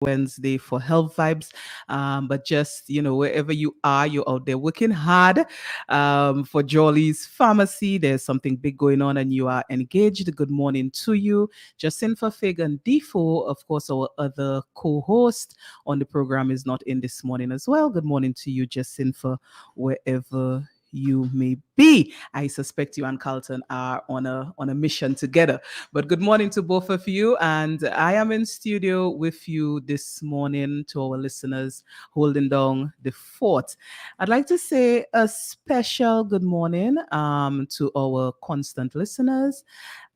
Wednesday for Health Vibes. But just, wherever you are, you're out there working hard for Jolly's Pharmacy. There's something big going on and you are engaged. Good morning to you. Jacinta Fagan Defoe, of course, our other co host on the program, is not in this morning as well. Good morning to you, Jacinta, wherever you may be. I suspect you and Carlton are on a mission together. But good morning to both of you. And I am in studio with you this morning to our listeners holding down the fort. I'd like to say a special good morning to our constant listeners.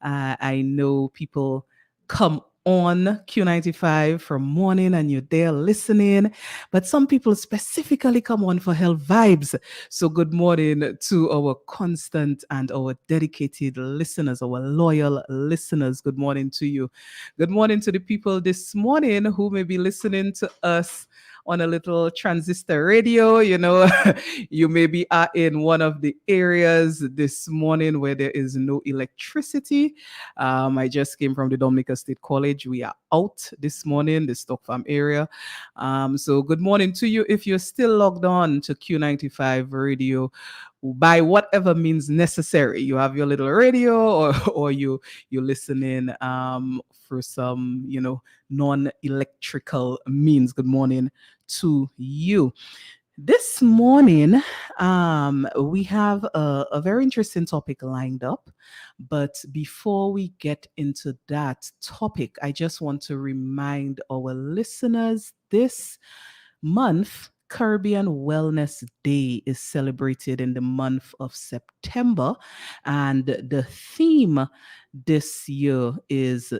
I know people come on Q95 from morning and you're there listening, but some people specifically come on for Health Vibes. So good morning to our constant and our dedicated listeners, our loyal listeners. Good morning to you. Good morning to the people this morning who may be listening to us on a little transistor radio. You maybe are in one of the areas this morning where there is no electricity. I just came from the Dominica State College. We are out this morning, the Stock Farm area. So good morning to you. If you're still logged on to Q95 radio, by whatever means necessary, you have your little radio, or you're listening for some non-electrical means. Good morning to you. This morning, we have a very interesting topic lined up. But before we get into that topic, I just want to remind our listeners this month, Caribbean Wellness Day is celebrated in the month of September. And the theme this year is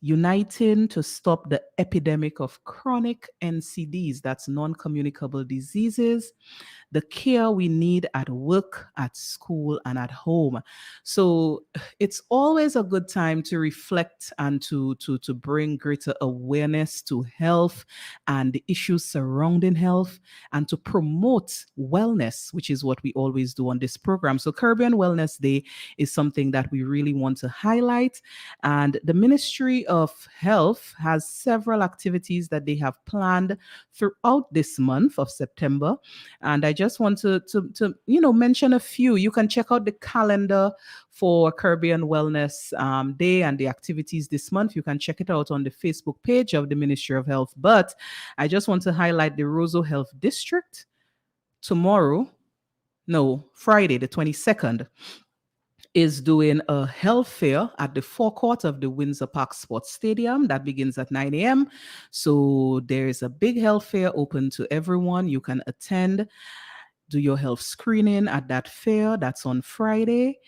uniting to stop the epidemic of chronic NCDs, that's non communicable diseases, the care we need at work, at school, and at home. So it's always a good time to reflect and to bring greater awareness to health and the issues surrounding health and to promote wellness, which is what we always do on this program. So Caribbean Wellness Day is something that we really want to highlight. And the Ministry of Health has several activities that they have planned throughout this month of September. And I just want to mention a few. You can check out the calendar for Caribbean Wellness Day and the activities this month. You can check it out on the Facebook page of the Ministry of Health. But I just want to highlight the Roseau Health District Friday, the 22nd, is doing a health fair at the forecourt of the Windsor Park Sports Stadium. That begins at 9 a.m. So there is a big health fair open to everyone. You can attend, do your health screening at that fair. That's on Friday.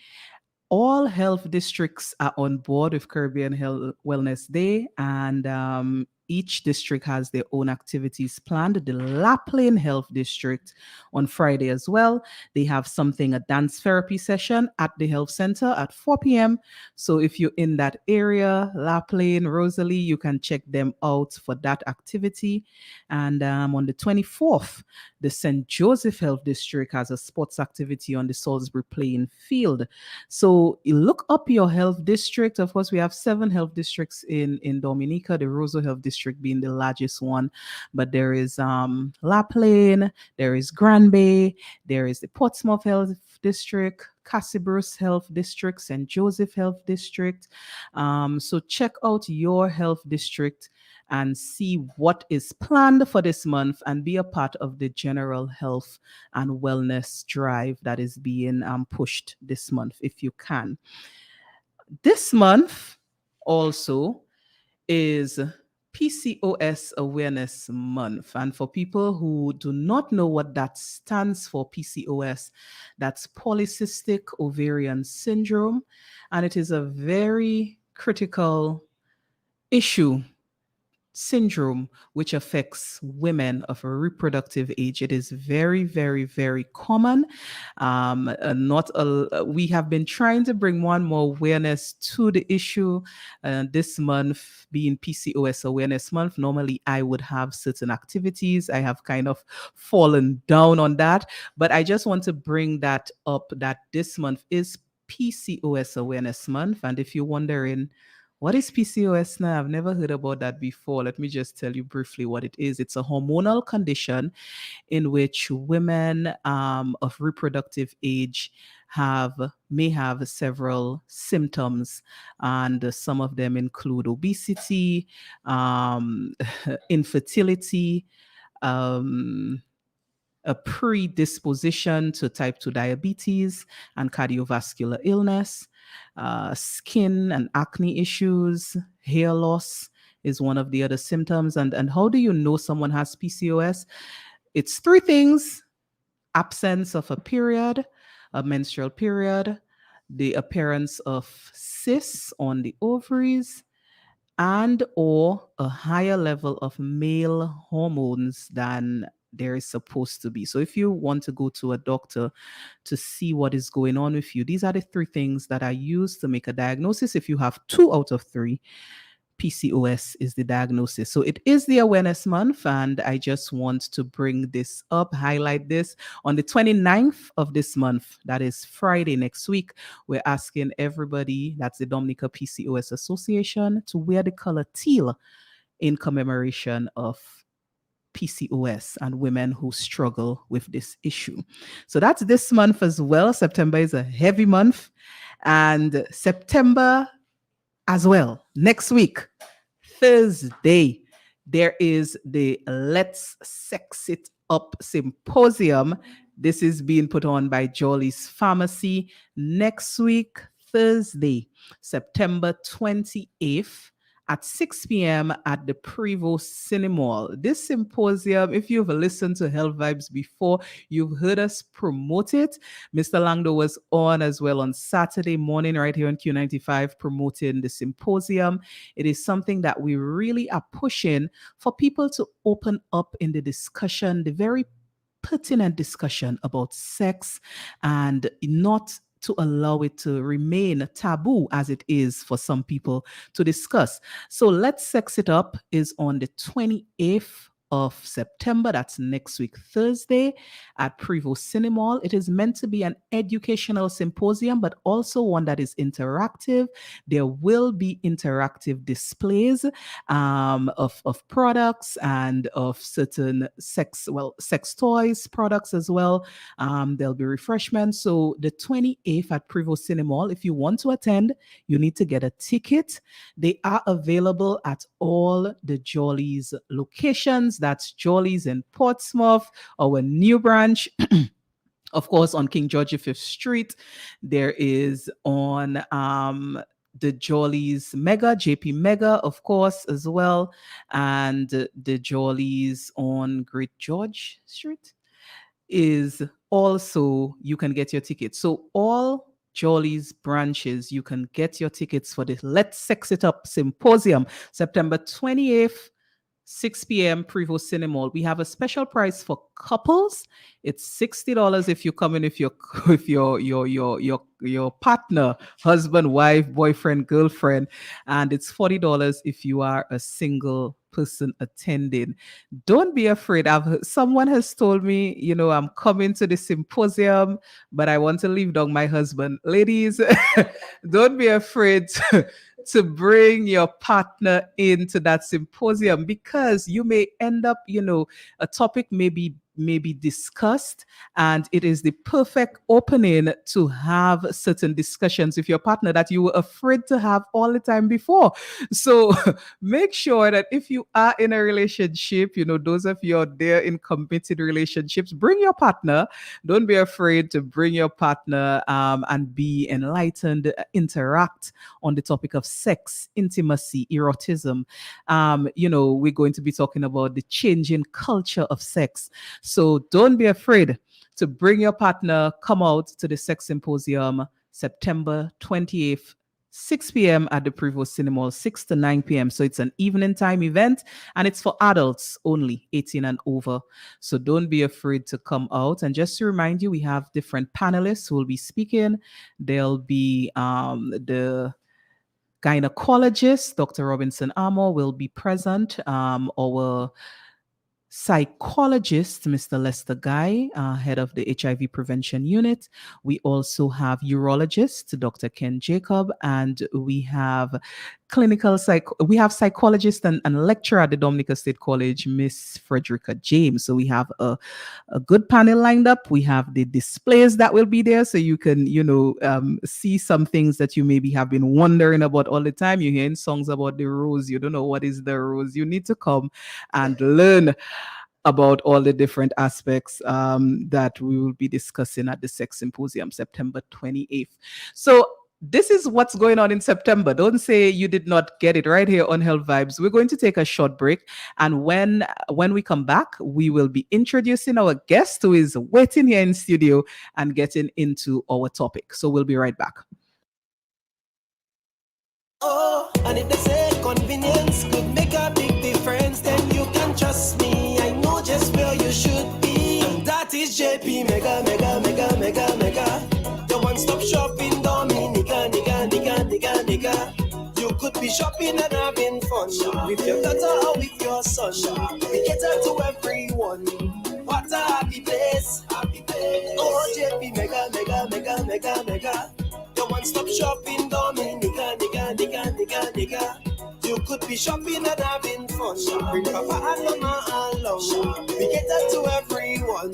All health districts are on board with Caribbean Health Wellness Day, and each district has their own activities planned. The La Plaine Health District on Friday as well. They have a dance therapy session at the health center at 4 p.m. So if you're in that area, La Plaine, Rosalie, you can check them out for that activity. And on the 24th, the St. Joseph Health District has a sports activity on the Salisbury playing field. So you look up your health district. Of course, we have 7 health districts in Dominica, the Roseau Health District being the largest one. But there is La Plaine, there is Grand Bay, there is the Portsmouth Health District, Cassibros Health District, St. Joseph Health District. So check out your health district and see what is planned for this month and be a part of the general health and wellness drive that is being pushed this month if you can. This month also is PCOS Awareness Month. And for people who do not know what that stands for, PCOS, that's polycystic ovarian syndrome. And it is a very critical syndrome which affects women of a reproductive age. It is very, very, very common. We have been trying to bring more and more awareness to the issue. This month being PCOS Awareness Month, normally I would have certain activities. I have kind of fallen down on that, but I just want to bring that up, that this month is PCOS Awareness Month. And if you're wondering, What is PCOS now? I've never heard about that before. Let me just tell you briefly what it is. It's a hormonal condition in which women of reproductive age may have several symptoms, and some of them include obesity, infertility, um, a predisposition to type 2 diabetes and cardiovascular illness, skin and acne issues, hair loss is one of the other symptoms. And how do you know someone has PCOS? It's three things: absence of a period, a menstrual period, the appearance of cysts on the ovaries, and or a higher level of male hormones than there is supposed to be. So if you want to go to a doctor to see what is going on with you, these are the three things that are used to make a diagnosis. If you have 2 out of 3, PCOS is the diagnosis. So it is the awareness month, and I just want to bring this up, highlight this. On the 29th of this month, that is Friday next week, we're asking everybody, that's the Dominica PCOS Association, to wear the color teal in commemoration of PCOS and women who struggle with this issue. So that's this month as well. September is a heavy month, and September as well. Next week, Thursday, there is the Let's Sex It Up Symposium. This is being put on by Jolly's Pharmacy. Next week, Thursday, September 28th, at 6 p.m. at the Prevost Cinemall. This symposium, if you've listened to Health Vibes before, you've heard us promote it. Mr. Langdo was on as well on Saturday morning right here on Q95 promoting the symposium. It is something that we really are pushing for people to open up in the discussion, the very pertinent discussion about sex, and not to allow it to remain taboo as it is for some people to discuss. So Let's Sex It Up is on the 28th of September. That's next week, Thursday, at Prevost Cinemall. It is meant to be an educational symposium, but also one that is interactive. There will be interactive displays of products and of certain sex toys products as well. There'll be refreshments. So the 28th at Prevost Cinemall, if you want to attend, you need to get a ticket. They are available at all the Jolly's locations. That's Jolly's in Portsmouth, our new branch. Of course, on King George V Street. There is on the Jolly's Mega, JP Mega, of course, as well. And the Jolly's on Great George Street is also, you can get your tickets. So all Jolly's branches, you can get your tickets for the Let's Sex It Up Symposium, September 28th, 6 p.m. Prevost Cinemall. We have a special price for couples. It's $60 if you come in with your partner, husband, wife, boyfriend, girlfriend, and it's $40 if you are a single person attending. Don't be afraid. Someone has told me, I'm coming to the symposium, but I want to leave down my husband. Ladies, don't be afraid to bring your partner into that symposium, because you may end up, a topic may be discussed, and it is the perfect opening to have certain discussions with your partner that you were afraid to have all the time before. So make sure that if you are in a relationship, those of you out there in committed relationships, bring your partner. Don't be afraid to bring your partner and be enlightened, interact on the topic of sex, intimacy, erotism. We're going to be talking about the changing culture of sex. So don't be afraid to bring your partner. Come out to the Sex Symposium, September 28th, 6 p.m. at the Prevost Cinemall, 6 to 9 p.m. So it's an evening time event, and it's for adults only, 18 and over. So don't be afraid to come out. And just to remind you, we have different panelists who will be speaking. There'll be the gynecologist, Dr. Robinson Armour, will be present. Our psychologist, Mr. Lester Guy, head of the HIV prevention unit. We also have urologist, Dr. Ken Jacob, and we have we have psychologist and lecturer at the Dominica State College, Miss Frederica James. So we have a good panel lined up. We have the displays that will be there, so you can, see some things that you maybe have been wondering about all the time. You're hearing songs about the rose. You don't know what is the rose. You need to come and learn about all the different aspects that we will be discussing at the Sex Symposium, September 28th. So this is what's going on in September. Don't say you did not get it right here on Health Vibes. We're going to take a short break. And when we come back, we will be introducing our guest who is waiting here in studio and getting into our topic. So we'll be right back. Oh, and if they say convenience could make a big difference, then you can trust me. I know just where you should be. And that is JP Mega. The one-stop shopping Dominica, nigga. You could be shopping and having fun with your daughter or with your son. We cater to everyone. What a happy place. Oh, JP Mega. The one-stop shopping Dominica, nigga. You could be shopping and having fun. Bring Papa and Mama along. We cater to everyone.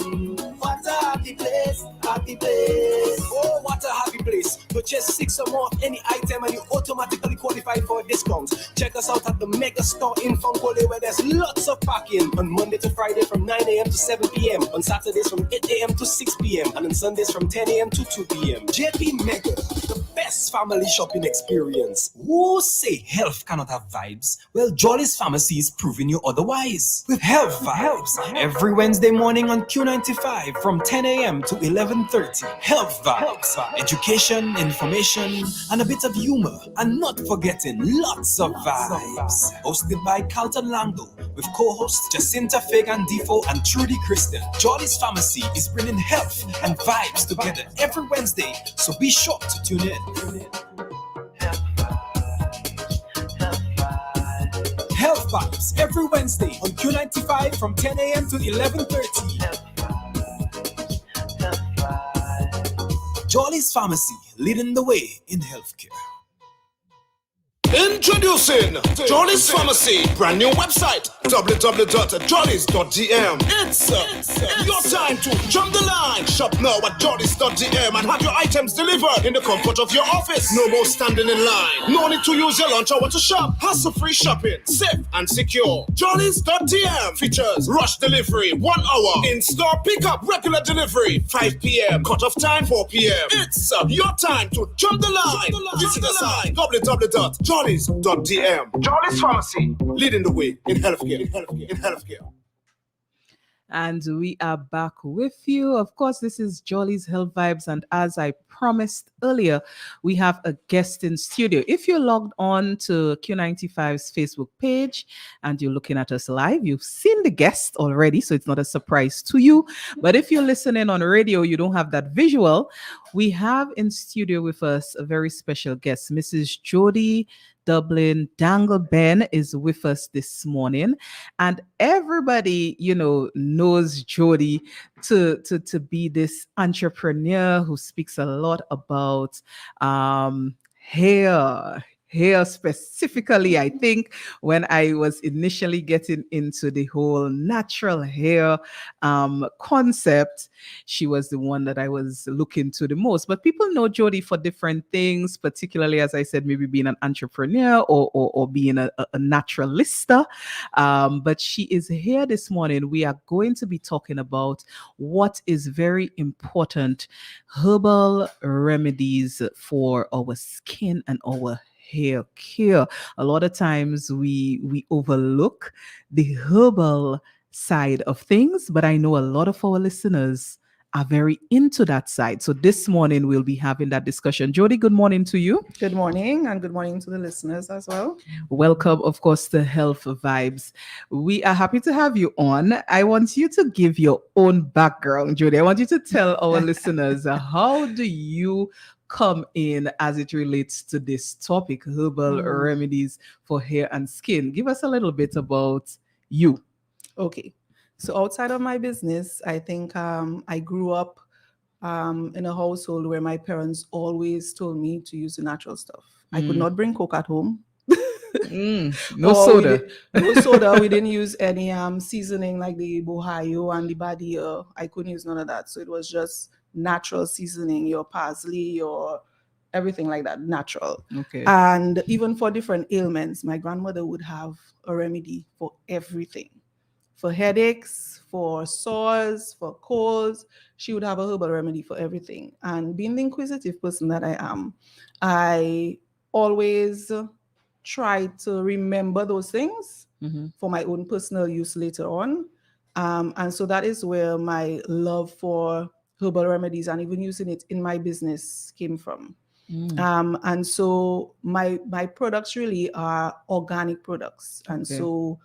What a happy place. Oh, what a happy place. Purchase 6 or more of any item and you automatically qualify for discounts. Check us out at the Mega Store in Funkole, where there's lots of parking on Monday to Friday from 9 a.m. to 7 p.m. On Saturdays from 8 a.m. to 6 p.m. and on Sundays from 10 a.m. to 2 p.m. JP Mega, the best family shopping experience. Who say health cannot have vibes? Well, Jolly's Pharmacy is proving you otherwise. With Health Vibes, every Wednesday morning on Q95 from 10 a.m. to 11:30. Health Vibes, education, information, and a bit of humor. And not forgetting lots of vibes. Hosted by Carlton Langdo with co-hosts Jacinta Fagan Defo and Trudy Kristen. Jolly's Pharmacy is bringing health and vibes together every Wednesday, so be sure to tune in. Health Vibes every Wednesday on Q95 from 10 a.m. to 11:30. Jolly's Pharmacy, leading the way in healthcare. Introducing Jolly's Pharmacy, brand new website, www.jollys.dm. It's your time to jump the line. Shop now at jollys.dm and have your items delivered in the comfort of your office. No more standing in line. No need to use your lunch hour to shop. Hassle-free shopping, safe and secure. Jollys.dm features rush delivery, 1 hour. In-store pickup, regular delivery, 5 p.m. Cut-off time, 4 p.m. It's your time to jump the line. Visit us at www.jollys.dm. Jolly's Pharmacy, leading the way in healthcare. And we are back with you. Of course, this is Jolly's Health Vibes. And as I promised earlier, we have a guest in studio. If you're logged on to Q95's Facebook page and you're looking at us live, you've seen the guest already, so it's not a surprise to you. But if you're listening on radio, you don't have that visual. We have in studio with us a very special guest, Mrs. Jody Dublin Dangle-Ben is with us this morning, and everybody, knows Jody to be this entrepreneur who speaks a lot about hair specifically. I think when I was initially getting into the whole natural hair concept, she was the one that I was looking to the most. But people know Jody for different things, particularly, as I said, maybe being an entrepreneur or being a naturalista. But she is here this morning. We are going to be talking about what is very important, herbal remedies for our skin and our hair care. A lot of times we overlook the herbal side of things, but I know a lot of our listeners are very into that side. So this morning we'll be having that discussion. Jody, good morning to you. Good morning, and good morning to the listeners as well. Welcome, of course, to Health Vibes. We are happy to have you on. I want you to give your own background, Jody. I want you to tell our listeners, how do you come in as it relates to this topic, herbal remedies for hair and skin? Give us a little bit about you. Okay. So outside of my business, I think I grew up in a household where my parents always told me to use the natural stuff. I could not bring Coke at home. No Or soda. no soda. We didn't use any seasoning like the bohayo and the badia. I couldn't use none of that. So it was just natural seasoning, your parsley, your everything like that, natural. Okay. And even for different ailments, my grandmother would have a remedy for everything. For headaches, for sores, for colds, she would have a herbal remedy for everything. And being the inquisitive person that I am, I always try to remember those things for my own personal use later on. And so that is where my love for herbal remedies and even using it in my business came from. And so my products really are organic products. And Okay. so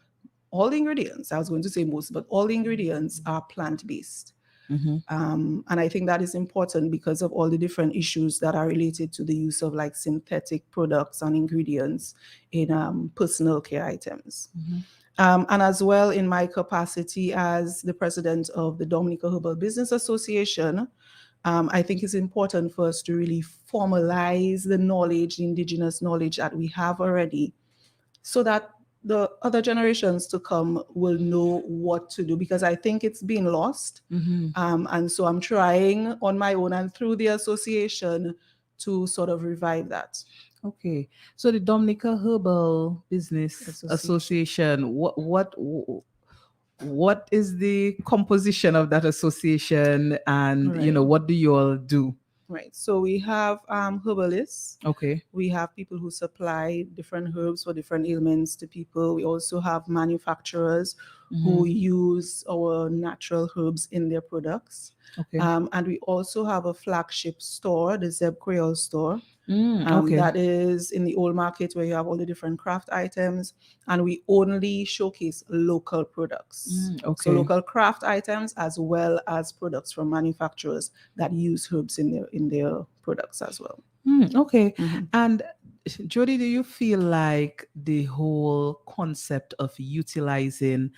all the ingredients, I was going to say most, but all the ingredients are plant-based. And I think that is important because of all the different issues that are related to the use of like synthetic products and ingredients in personal care items. And as well, in my capacity as the president of the Dominica Herbal Business Association, I think it's important for us to really formalize the knowledge, the indigenous knowledge that we have already, so that the other generations to come will know what to do, because I think it's been lost. And so I'm trying on my own and through the association to sort of revive that. Okay. So the Dominica Herbal Business Association, what is the composition of that association, and Right. what do you all do? Right. So we have herbalists. Okay. We have people who supply different herbs for different ailments to people. We also have manufacturers who use our natural herbs in their products. Okay. And we also have a flagship store, the Zeb Creole store. Okay. That is in the old market where you have all the different craft items, and we only showcase local products. Okay. So local craft items as well as products from manufacturers that use herbs in their products as well. Okay. And Jody, do you feel like the whole concept of utilizing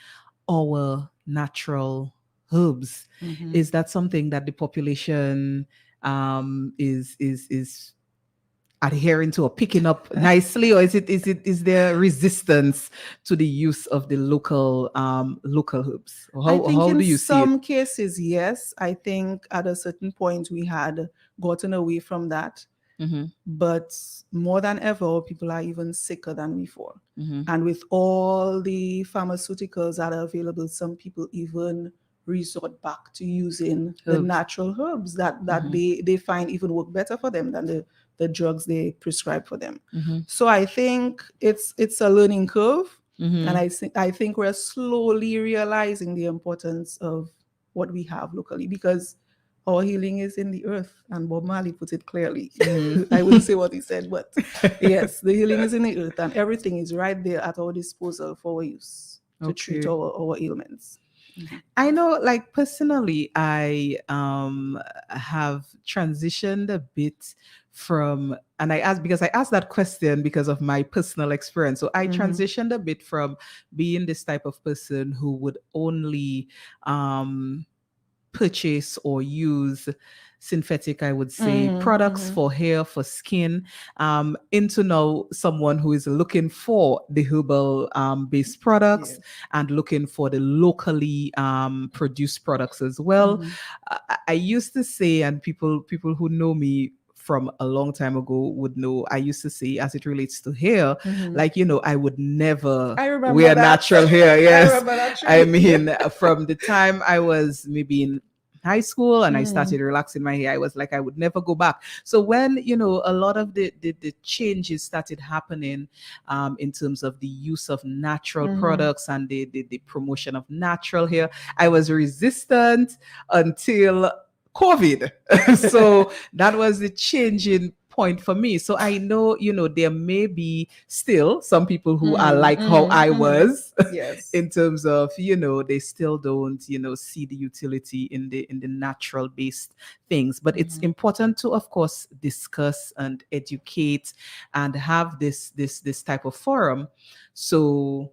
our natural herbs, is that something that the population is adhering to or picking up nicely, or is there resistance to the use of the local herbs? I think how in do you see some it? cases, yes. I think at a certain point we had gotten away from that. But more than ever, people are even sicker than before. And with all the pharmaceuticals that are available, some people even resort back to using the natural herbs that they find even work better for them than the drugs they prescribe for them. So I think it's a learning curve. And I think we're slowly realizing the importance of what we have locally, because our healing is in the earth, and Bob Marley put it clearly. I wouldn't say what he said, but yes, the healing is in the earth, and everything is right there at our disposal for our use to treat our ailments. I know, like personally, I have transitioned a bit from, and I asked that question because of my personal experience. So I transitioned a bit from being this type of person who would only purchase or use synthetic, I would say, products for hair, for skin, into now someone who is looking for the herbal based products and looking for the locally produced products as well. I used to say, and people who know me from a long time ago would know, I used to say, as it relates to hair, like, I would never wear natural hair. Yes. I mean, from the time I was maybe in high school and I started relaxing my hair, I was like, I would never go back. So when, a lot of the changes started happening in terms of the use of natural products and the promotion of natural hair, I was resistant until COVID. So that was the changing point for me. So I know, there may be still some people who are like how I was, in terms of, they still don't, see the utility in the natural based things. But it's important to, of course, discuss and educate and have this type of forum, so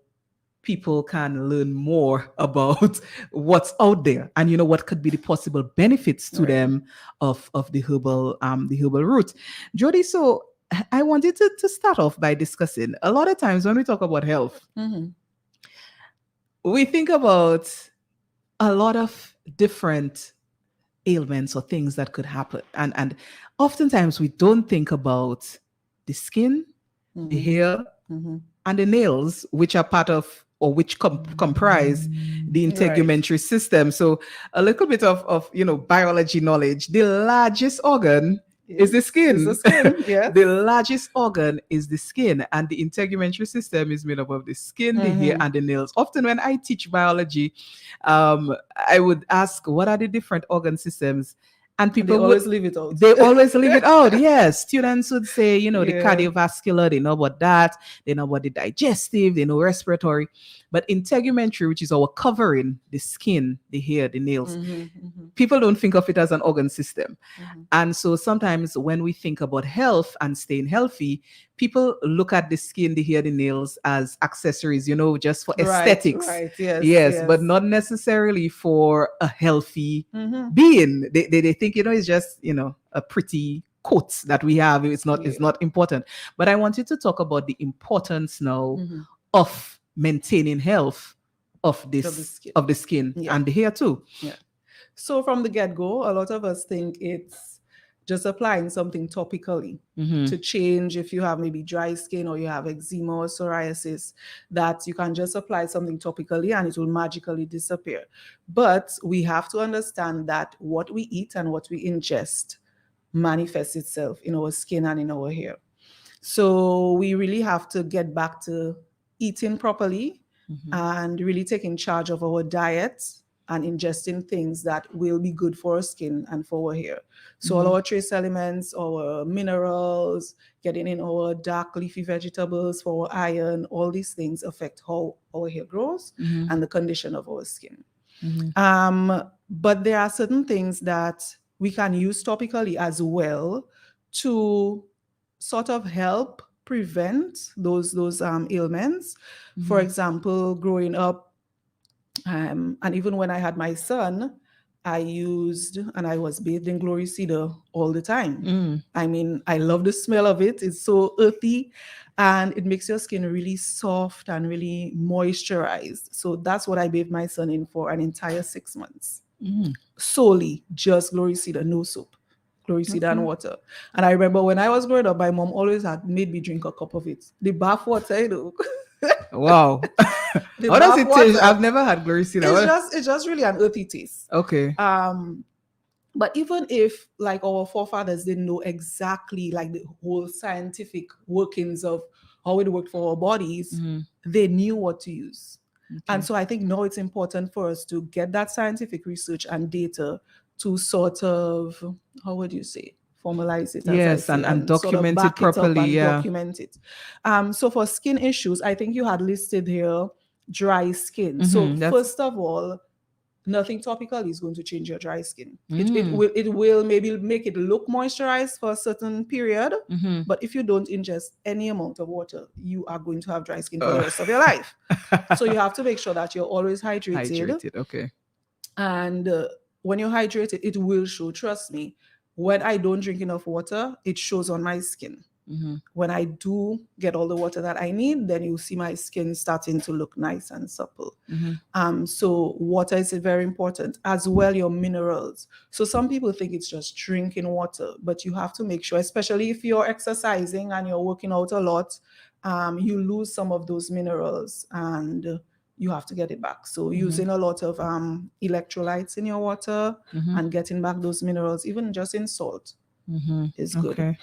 people can learn more about what's out there and what could be the possible benefits to them of the herbal root. Jody, so I wanted to start off by discussing, a lot of times when we talk about health, we think about a lot of different ailments or things that could happen. And oftentimes we don't think about the skin, the hair, and the nails, which are part of, or which comprise the integumentary system. So a little bit of biology knowledge. The largest organ is the skin. Yes. The largest organ is the skin, and the integumentary system is made up of the skin, the hair, and the nails. Often when I teach biology, I would ask, what are the different organ systems? And people always leave it out. They always leave it out. Yes. Students would say, the cardiovascular, they know about that. They know about the digestive, they know respiratory. But integumentary, which is our covering, the skin, the hair, the nails, people don't think of it as an organ system. And so sometimes when we think about health and staying healthy, people look at the skin, the hair, the nails as accessories, just for aesthetics. Right. Yes, but not necessarily for a healthy being. They think, it's just, a pretty coat that we have. It's not important. But I want you to talk about the importance now of maintaining health of the skin and the hair too. Yeah. So from the get-go, a lot of us think it's just applying something topically to change if you have maybe dry skin or you have eczema or psoriasis, that you can just apply something topically and it will magically disappear. But we have to understand that what we eat and what we ingest manifests itself in our skin and in our hair. So we really have to get back to eating properly and really taking charge of our diet and ingesting things that will be good for our skin and for our hair. So all our trace elements, our minerals, getting in our dark leafy vegetables for our iron, all these things affect how our hair grows and the condition of our skin. But there are certain things that we can use topically as well to sort of help prevent those ailments. For example, growing up, and even when I had my son, I used and I was bathed in Glory Cedar all the time. I mean, I love the smell of it. It's so earthy and it makes your skin really soft and really moisturized. So that's what I bathed my son in for an entire 6 months. Solely just Glory Cedar, no soap. Glory Cedar and water. And I remember when I was growing up, my mom always had made me drink a cup of it. The bath water, Wow. How does it taste? I've never had Glory Cedar. It's just really an earthy taste. Okay. But even if like our forefathers didn't know exactly like the whole scientific workings of how it worked for our bodies, they knew what to use. And so I think now it's important for us to get that scientific research and data to sort of, how would you say, formalize it? Yes, and document it properly. Document it. So for skin issues, I think you had listed here dry skin. So first of all, nothing topical is going to change your dry skin. It will maybe make it look moisturized for a certain period, but if you don't ingest any amount of water, you are going to have dry skin for the rest of your life. So you have to make sure that you're always hydrated. Okay. And when you're hydrated, it will show. Trust me, when I don't drink enough water, it shows on my skin. When I do get all the water that I need, then you'll see my skin starting to look nice and supple. So water is very important, as well your minerals. So some people think it's just drinking water, but you have to make sure, especially if you're exercising and you're working out a lot, you lose some of those minerals and you have to get it back. So using a lot of electrolytes in your water and getting back those minerals, even just in salt, is good. Okay.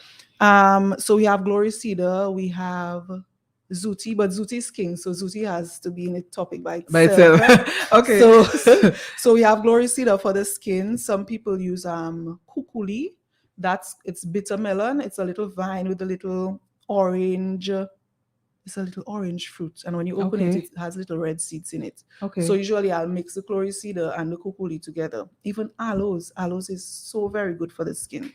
So we have Glory Cedar, we have Zuti, but Zuti is king, so Zuti has to be in a topic by itself. Okay. So we have Glory Cedar for the skin. Some people use kukuli. It's bitter melon. It's a little vine with a little orange. It's a little orange fruit, and when you open it, it has little red seeds in it. Okay. So usually I'll mix the Glory Cedar and the kukuli together. Even aloes is so very good for the skin,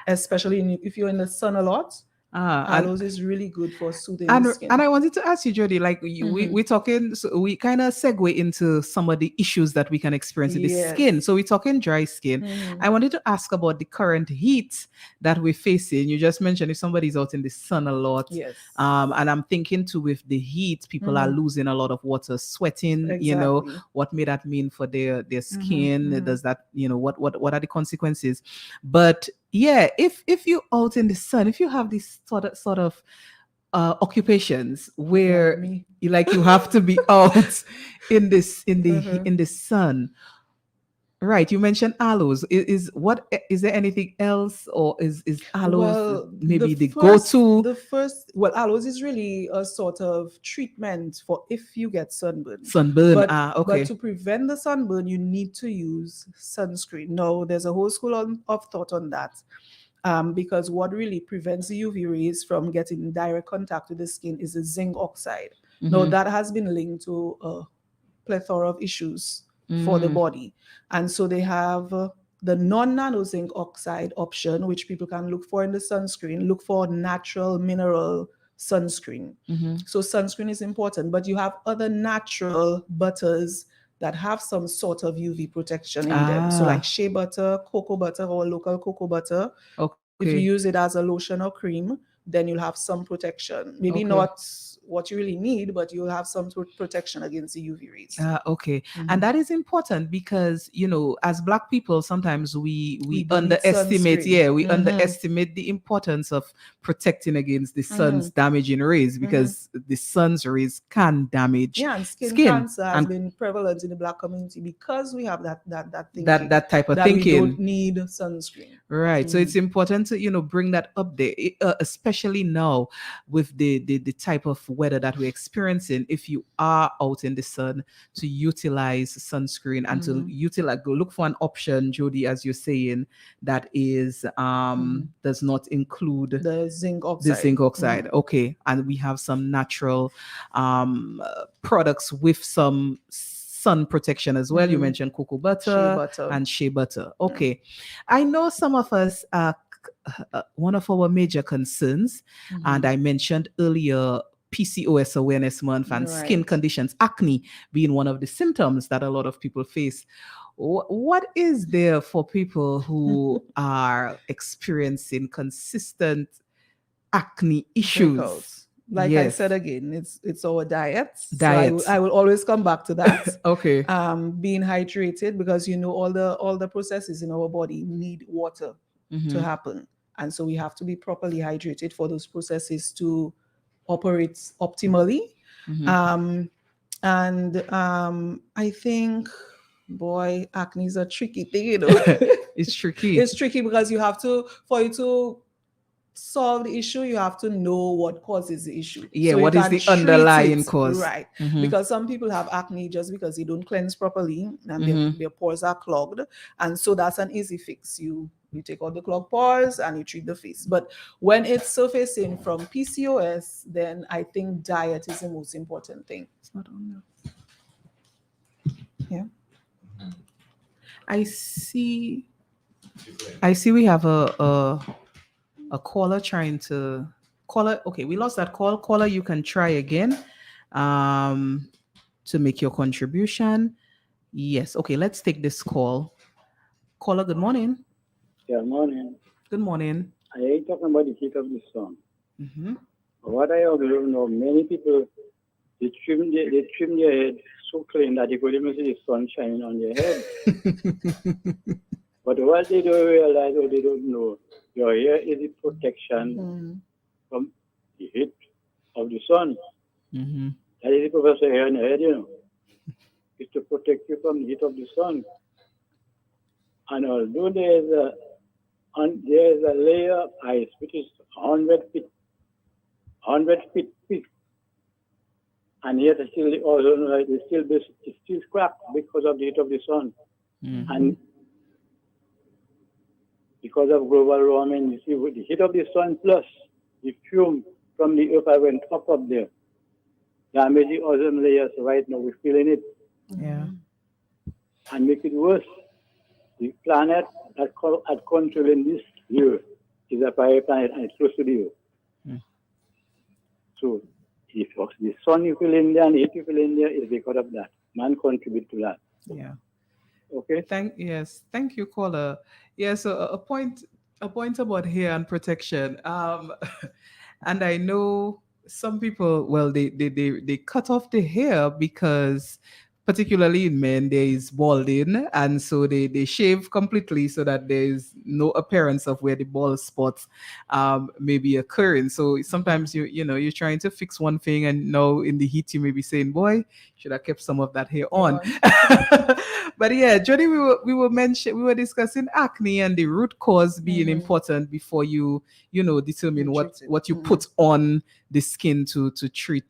especially if you're in the sun a lot Aloes is really good for soothing the skin. And I wanted to ask you, Jody, like we're talking, so we kind of segue into some of the issues that we can experience in the skin. So we're talking dry skin. I wanted to ask about the current heat that we're facing. You just mentioned if somebody's out in the sun a lot. Yes. And I'm thinking too, with the heat, people are losing a lot of water, sweating, you know, what may that mean for their skin? Does that, you know, what are the consequences? But yeah, if you're out in the sun, if you have these sort of occupations where you have to be out in the sun, right? You mentioned aloes. Is there anything else, or is aloes maybe the go-to? Aloes is really a sort of treatment for if you get sunburn. Okay. But to prevent the sunburn, you need to use sunscreen. No, there's a whole school of thought on that. Because what really prevents the UV rays from getting in direct contact with the skin is the zinc oxide. Now, that has been linked to a plethora of issues for the body. And so they have the non-nano zinc oxide option, which people can look for in the sunscreen. Look for natural mineral sunscreen. So sunscreen is important, but you have other natural butters that have some sort of UV protection in them. So like shea butter, cocoa butter, or local cocoa butter. Okay. If you use it as a lotion or cream, then you'll have some protection. Maybe not what you really need, but you'll have some protection against the UV rays. Okay. And that is important because, you know, as Black people, sometimes we underestimate, underestimate the importance of protecting against the sun's damaging rays, because the sun's rays can damage and skin cancer has been prevalent in the Black community because we have that thinking, that type of that thinking. We don't need sunscreen. Right. So it's important to, you know, bring that up there, especially now with the type of weather that we're experiencing. If you are out in the sun, to utilize sunscreen and to look for an option, Jody, as you're saying, that is does not include the zinc oxide. Okay. And we have some natural products with some sun protection as well. You mentioned cocoa butter, and shea butter. Okay. I know some of us one of our major concerns, and I mentioned earlier PCOS Awareness Month and skin conditions, acne being one of the symptoms that a lot of people face. What is there for people who are experiencing consistent acne issues? Like I said again, it's our diets. So I will always come back to that. Okay. Being hydrated, because you know all the processes in our body need water to happen, and so we have to be properly hydrated for those processes to operate optimally. I think, boy, acne is a tricky thing, you know. It's tricky. It's tricky because for you to solve the issue, you have to know what causes the issue. Yeah, so what is the underlying cause? Right. Because some people have acne just because they don't cleanse properly and their pores are clogged. And so that's an easy fix. You take out the clogged pores and you treat the face. But when it's surfacing from PCOS, then I think diet is the most important thing. It's not on there. Yeah. I see we have a caller trying to okay, we lost that call. Caller, you can try again to make your contribution. Yes. Okay, let's take this call. Caller, good morning. Good morning. Good morning. I ain't talking about the heat of the sun. What I observe now, many people, they trim their head so clean that you could even see the sun shining on their head. But what they don't realize or they don't know, your hair is the protection from the heat of the sun. That is the professor hair on your head, you know. It's to protect you from the heat of the sun. And although there's a layer of ice which is 100 feet thick, and yet it's still cracked because of the heat of the sun. And because of global warming, you see, with the heat of the sun plus the fume from the earth I went up there, damage the ozone layers. Right now we're feeling it. Yeah. And make it worse, the planet that controlling this year is a fire planet and it's close to the earth. So if the sun you feel in there and the heat you feel in there is because of that. Man contribute to that. Yeah. Okay. Thank you, caller. Yeah, so a point about hair and protection. And I know some people, well, they cut off the hair because, particularly in men, there is balding, and so they shave completely so that there is no appearance of where the bald spots may be occurring. So sometimes you're trying to fix one thing, and now in the heat you may be saying, boy, should have kept some of that hair on. But yeah, Jody, we were discussing acne and the root cause being important before you determine what you put on the skin to treat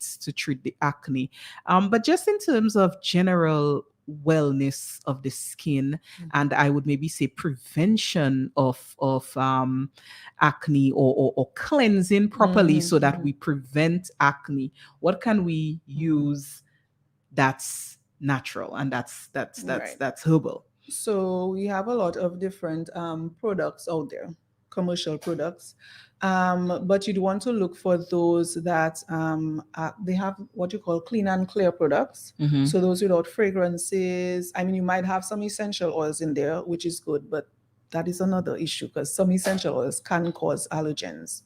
the acne. But just in terms of general wellness of the skin, and I would maybe say prevention of acne or cleansing properly so that we prevent acne. What can we use that's natural and that's herbal? So we have a lot of different products out there, commercial products, but you'd want to look for those that they have what you call clean and clear products. So those without fragrances. I mean, you might have some essential oils in there, which is good, but that is another issue because some essential oils can cause allergens.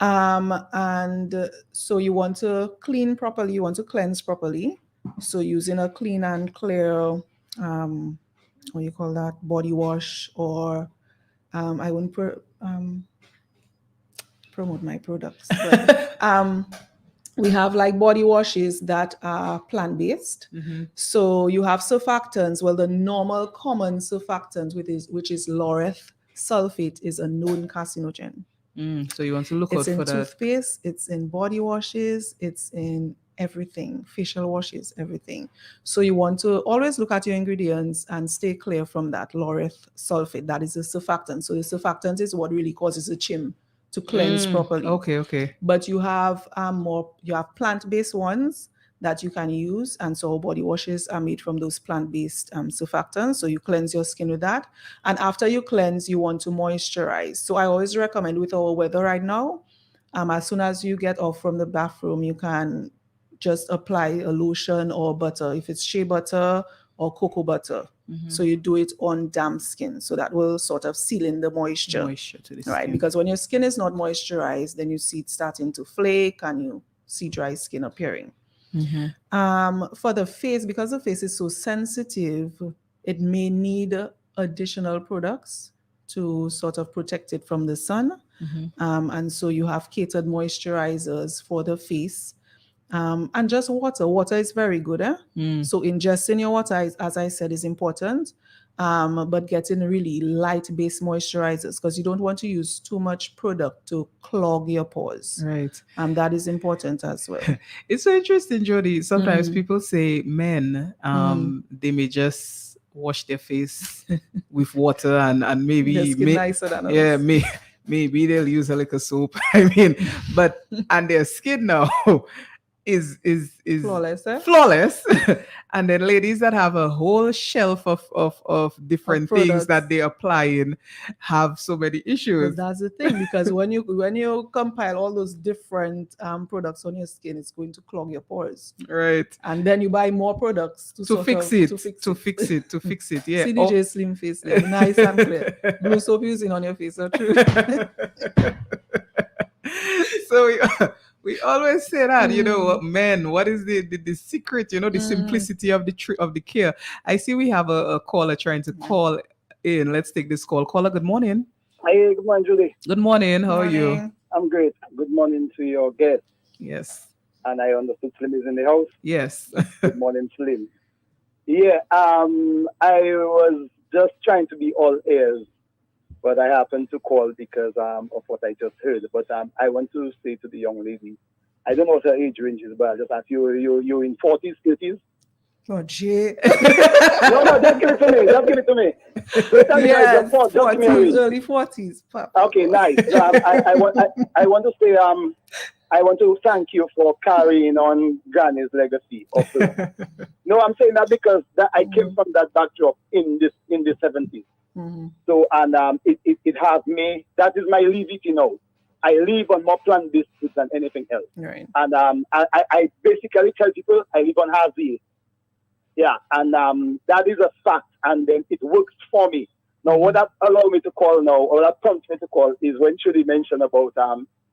And so you want to clean properly, you want to cleanse properly. So using a clean and clear, what you call that, body wash, or I wouldn't promote my products, but we have like body washes that are plant-based. So you have surfactants. Well, the normal common surfactant, which is laureth sulfate, is a known carcinogen. So you want to look out for that. It's in toothpaste, it's in body washes, it's in everything, facial washes, everything. So you want to always look at your ingredients and stay clear from that laureth sulfate. That is a surfactant. So the surfactant is what really causes a chim to cleanse properly. Okay. But you have plant-based ones that you can use, and so body washes are made from those plant-based surfactants. So you cleanse your skin with that, and after you cleanse, you want to moisturize. So I always recommend, with our weather right now, as soon as you get off from the bathroom, you can just apply a lotion or butter, if it's shea butter or cocoa butter. So you do it on damp skin, so that will sort of seal in the moisture To the skin. right? Because when your skin is not moisturized, then you see it starting to flake and you see dry skin appearing. For the face, because the face is so sensitive, it may need additional products to sort of protect it from the sun. And so you have catered moisturizers for the face. And just water. Water is very good. So ingesting your water, as I said, is important. But getting really light-based moisturizers, because you don't want to use too much product to clog your pores. Right. That is important as well. It's so interesting, Jody. Sometimes people say men, they may just wash their face with water and maybe Their skin nicer than others. Maybe they'll use a little soap. I mean, and their skin now is flawless, flawless. And then ladies that have a whole shelf of different things that they apply in have so many issues. But that's the thing, because when you compile all those different products on your skin, it's going to clog your pores. Right. And then you buy more products to fix it. Yeah. CDJ Slim Face, nice and clear. Blue soap using on your face, so true. So we always say that, men, what is the secret, the simplicity of the care. I see we have a caller trying to call in. Let's take this call. Caller, good morning. Hi, good morning, Julie. Good morning. How are you? I'm great. Good morning to your guest. Yes. And I understood Slim is in the house. Yes. Good morning, Slim. Yeah, I was just trying to be all ears, but I happened to call because of what I just heard. But I want to say to the young lady, I don't know what her age range is, but I just ask you in 40s, 30s? Oh, gee. No, just give it to me. Just give it to me. Yes, 40s, early 40s. Okay, nice. So I want to say, I want to thank you for carrying on Granny's legacy. No, I'm saying that because I came from that backdrop in the 70s. So, and it has me, that is my leaving now. I live on more plant-based foods than anything else. Right. And I basically tell people I live on Haziel. Yeah, and that is a fact, and then it works for me. Now, what that allowed me to call now, or that prompts me to call, is when Judy mentioned about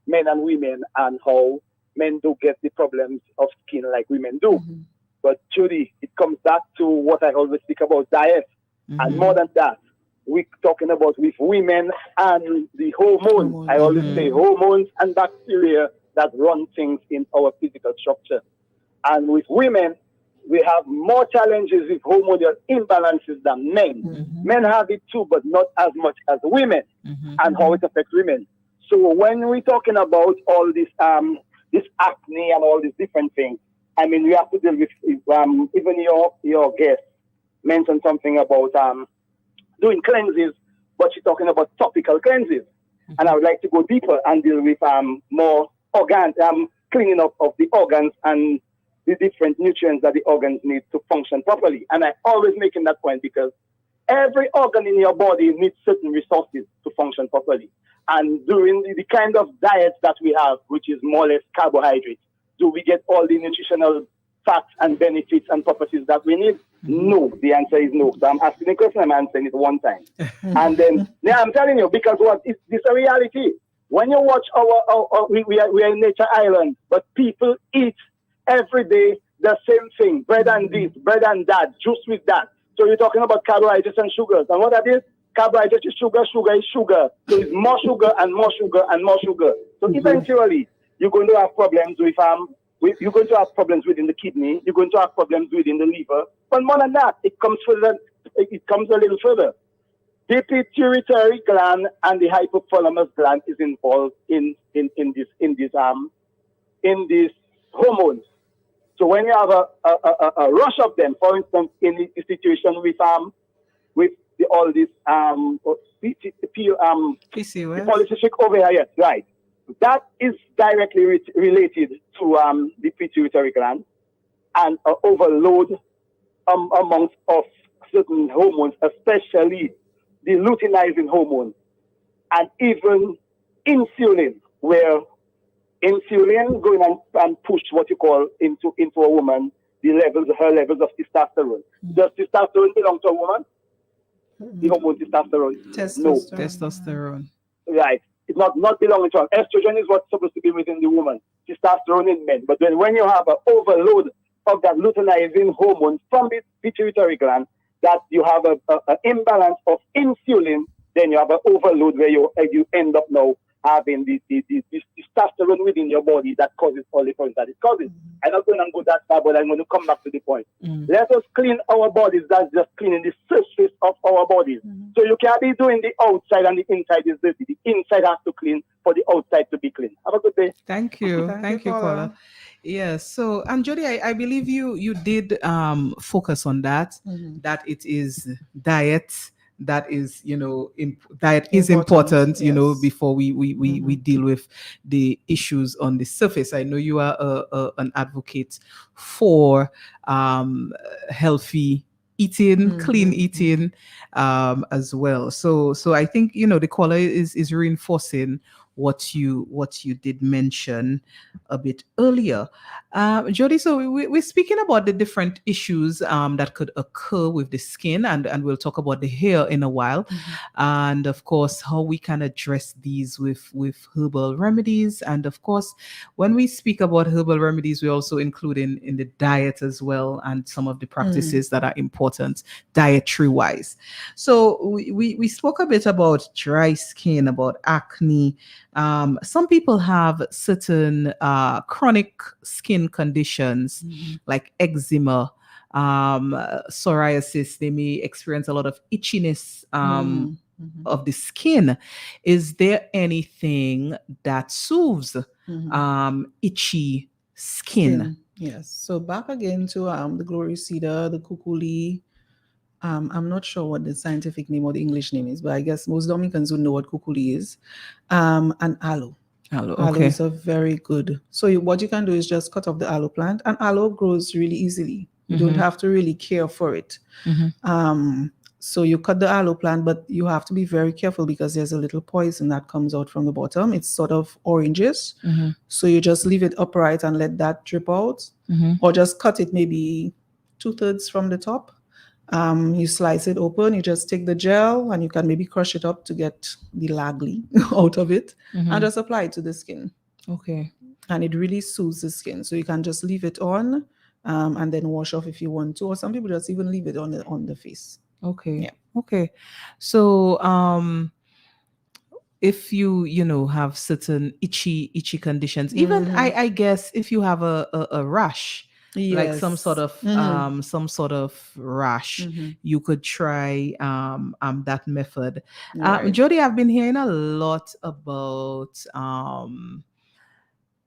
men and women and how men do get the problems of skin like women do. Mm-hmm. But Judy, it comes back to what I always speak about, diet. Mm-hmm. And more than that, we're talking about with women and the hormones. I always say hormones and bacteria that run things in our physical structure. And with women, we have more challenges with hormonal imbalances than men. Mm-hmm. Men have it too, but not as much as women, and how it affects women. So when we're talking about all this acne and all these different things, I mean, we have to deal with, even your guest mentioned something about doing cleanses, but she's talking about topical cleanses. And I would like to go deeper and deal with more cleaning up of the organs and the different nutrients that the organs need to function properly. And I always making that point because every organ in your body needs certain resources to function properly. And during the kind of diets that we have, which is more or less carbohydrates, do we get all the nutritional facts and benefits and properties that we need? No. The answer is no. So I'm asking the question, I'm answering it one time. And then, yeah, I'm telling you, because this is a reality. When you watch we are in Nature Island, but people eat every day the same thing, bread and this, bread and that, juice with that. So you're talking about carbohydrates and sugars. And what that is? Carbohydrates is sugar, sugar is sugar. So it's more sugar and more sugar and more sugar. So eventually, you're going to have problems with you're going to have problems within the kidney. You're going to have problems within the liver. But more than that, it comes a little further. The pituitary gland and the hypothalamus gland is involved in these hormones. So when you have a rush of them, for instance, in the situation with all this polycystic ovarian, yes, right. That is directly related to the pituitary gland and overload amongst of certain hormones, especially the luteinizing hormone, and even insulin, where insulin going and push what you call into a woman her levels of testosterone. Does testosterone belong to a woman? The hormone testosterone. No. Testosterone. Right. It's not belonging to her. Estrogen is what's supposed to be within the woman. Testosterone in men. But then when you have an overload of that luteinizing hormone from the pituitary gland, that you have an imbalance of insulin, then you have an overload where you end up now having this testosterone within your body that causes all the problems that it causes. I'm not going to go that far, but I'm going to come back to the point. Let us clean our bodies. That's just cleaning the surface of our bodies. So you can't be doing the outside and the inside is dirty. The inside has to clean for the outside to be clean. Have a good day. Thank you. Thank you, Paula. Yes. So, and Jody, I believe you did focus on that, that it is diet. That is, diet is important, yes. before we deal with the issues on the surface. I know you are an advocate for healthy eating, clean eating as well. So I think, the caller is reinforcing what you did mention a bit earlier. Jody, so we're speaking about the different issues that could occur with the skin, and we'll talk about the hair in a while. And of course, how we can address these with herbal remedies. And of course, when we speak about herbal remedies, we also include in the diet as well, and some of the practices that are important dietary wise. So we spoke a bit about dry skin, about acne. Some people have certain chronic skin conditions like eczema, psoriasis. They may experience a lot of itchiness of the skin. Is there anything that soothes itchy skin? Yes. So back again to the glory cedar, the kukuli. I'm not sure what the scientific name or the English name is, but I guess most Dominicans would know what kukuli is. And aloe. Aloe is a very good. So what you can do is just cut off the aloe plant, and aloe grows really easily. You don't have to really care for it. So you cut the aloe plant, but you have to be very careful because there's a little poison that comes out from the bottom. It's sort of oranges. So you just leave it upright and let that drip out, or just cut it maybe 2/3 from the top. You slice it open, you just take the gel and you can maybe crush it up to get the lagli out of it and just apply it to the skin. Okay. And it really soothes the skin. So you can just leave it on and then wash off if you want to, or some people just even leave it on the face. Okay. Yeah. Okay. So if you have certain itchy conditions, even I guess if you have a rash, like some sort of rash, you could try that method. Right. Jody, I've been hearing a lot about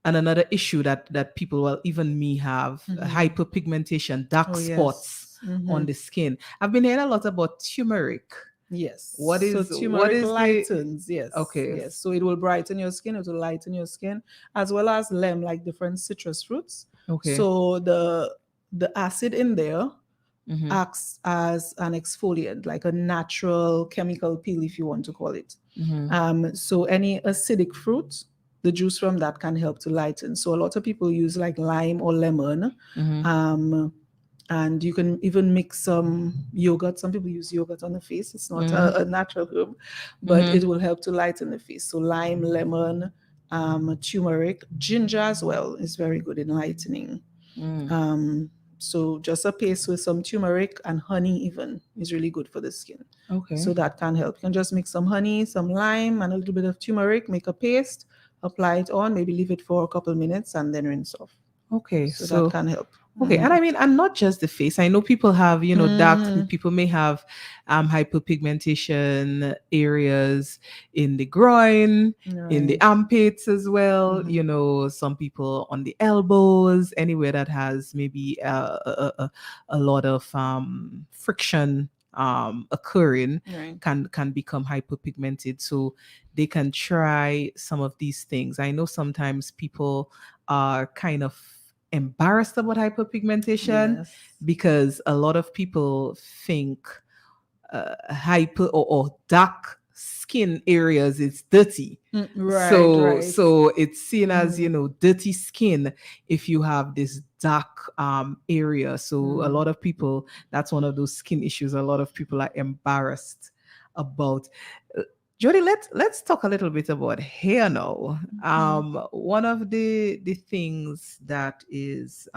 and another issue that people, well, even me have, hyperpigmentation, dark spots on the skin. I've been hearing a lot about turmeric. Yes. Turmeric lightens? Yes. Okay. Yes. So it will brighten your skin, it will lighten your skin, as well as like different citrus fruits. Okay. So the acid in there acts as an exfoliant, like a natural chemical peel, if you want to call it. So any acidic fruit, the juice from that can help to lighten. So a lot of people use like lime or lemon. And you can even mix some yogurt. Some people use yogurt on the face. It's not a natural herb, but it will help to lighten the face. So lime, lemon, turmeric, ginger as well is very good in lightening. So just a paste with some turmeric and honey even is really good for the skin. Okay. So that can help. You can just mix some honey, some lime, and a little bit of turmeric, make a paste, apply it on, maybe leave it for a couple minutes and then rinse off. Okay. So that can help. Okay. And I mean, and not just the face. I know people have, dark, people may have hyperpigmentation areas in the groin, in the armpits as well. Some people on the elbows, anywhere that has maybe a lot of friction occurring can become hyperpigmented. So they can try some of these things. I know sometimes people are kind of embarrassed about hyperpigmentation because a lot of people think hyper or dark skin areas is dirty. So it's seen as dirty skin if you have this dark area. So a lot of people, that's one of those skin issues a lot of people are embarrassed about. Jody, let's talk a little bit about hair now. One of the things that is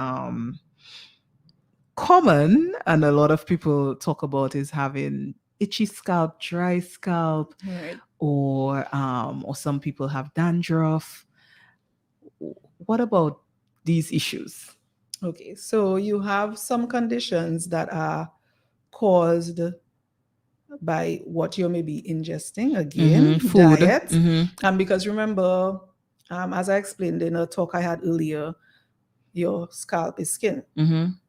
common and a lot of people talk about is having itchy scalp, dry scalp, or some people have dandruff. What about these issues? Okay, so you have some conditions that are caused by what you're maybe ingesting, again, food, diet. And because remember, as I explained in a talk I had earlier, your scalp is skin.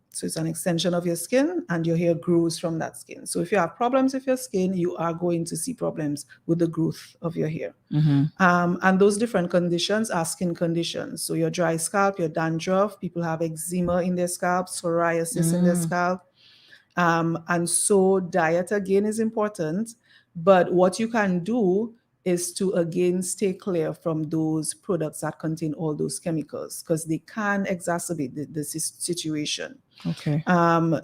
So it's an extension of your skin and your hair grows from that skin. So if you have problems with your skin, you are going to see problems with the growth of your hair. And those different conditions are skin conditions. So your dry scalp, your dandruff, people have eczema in their scalp, psoriasis in their scalp. And so diet again is important, but what you can do is to again stay clear from those products that contain all those chemicals because they can exacerbate the situation. Okay.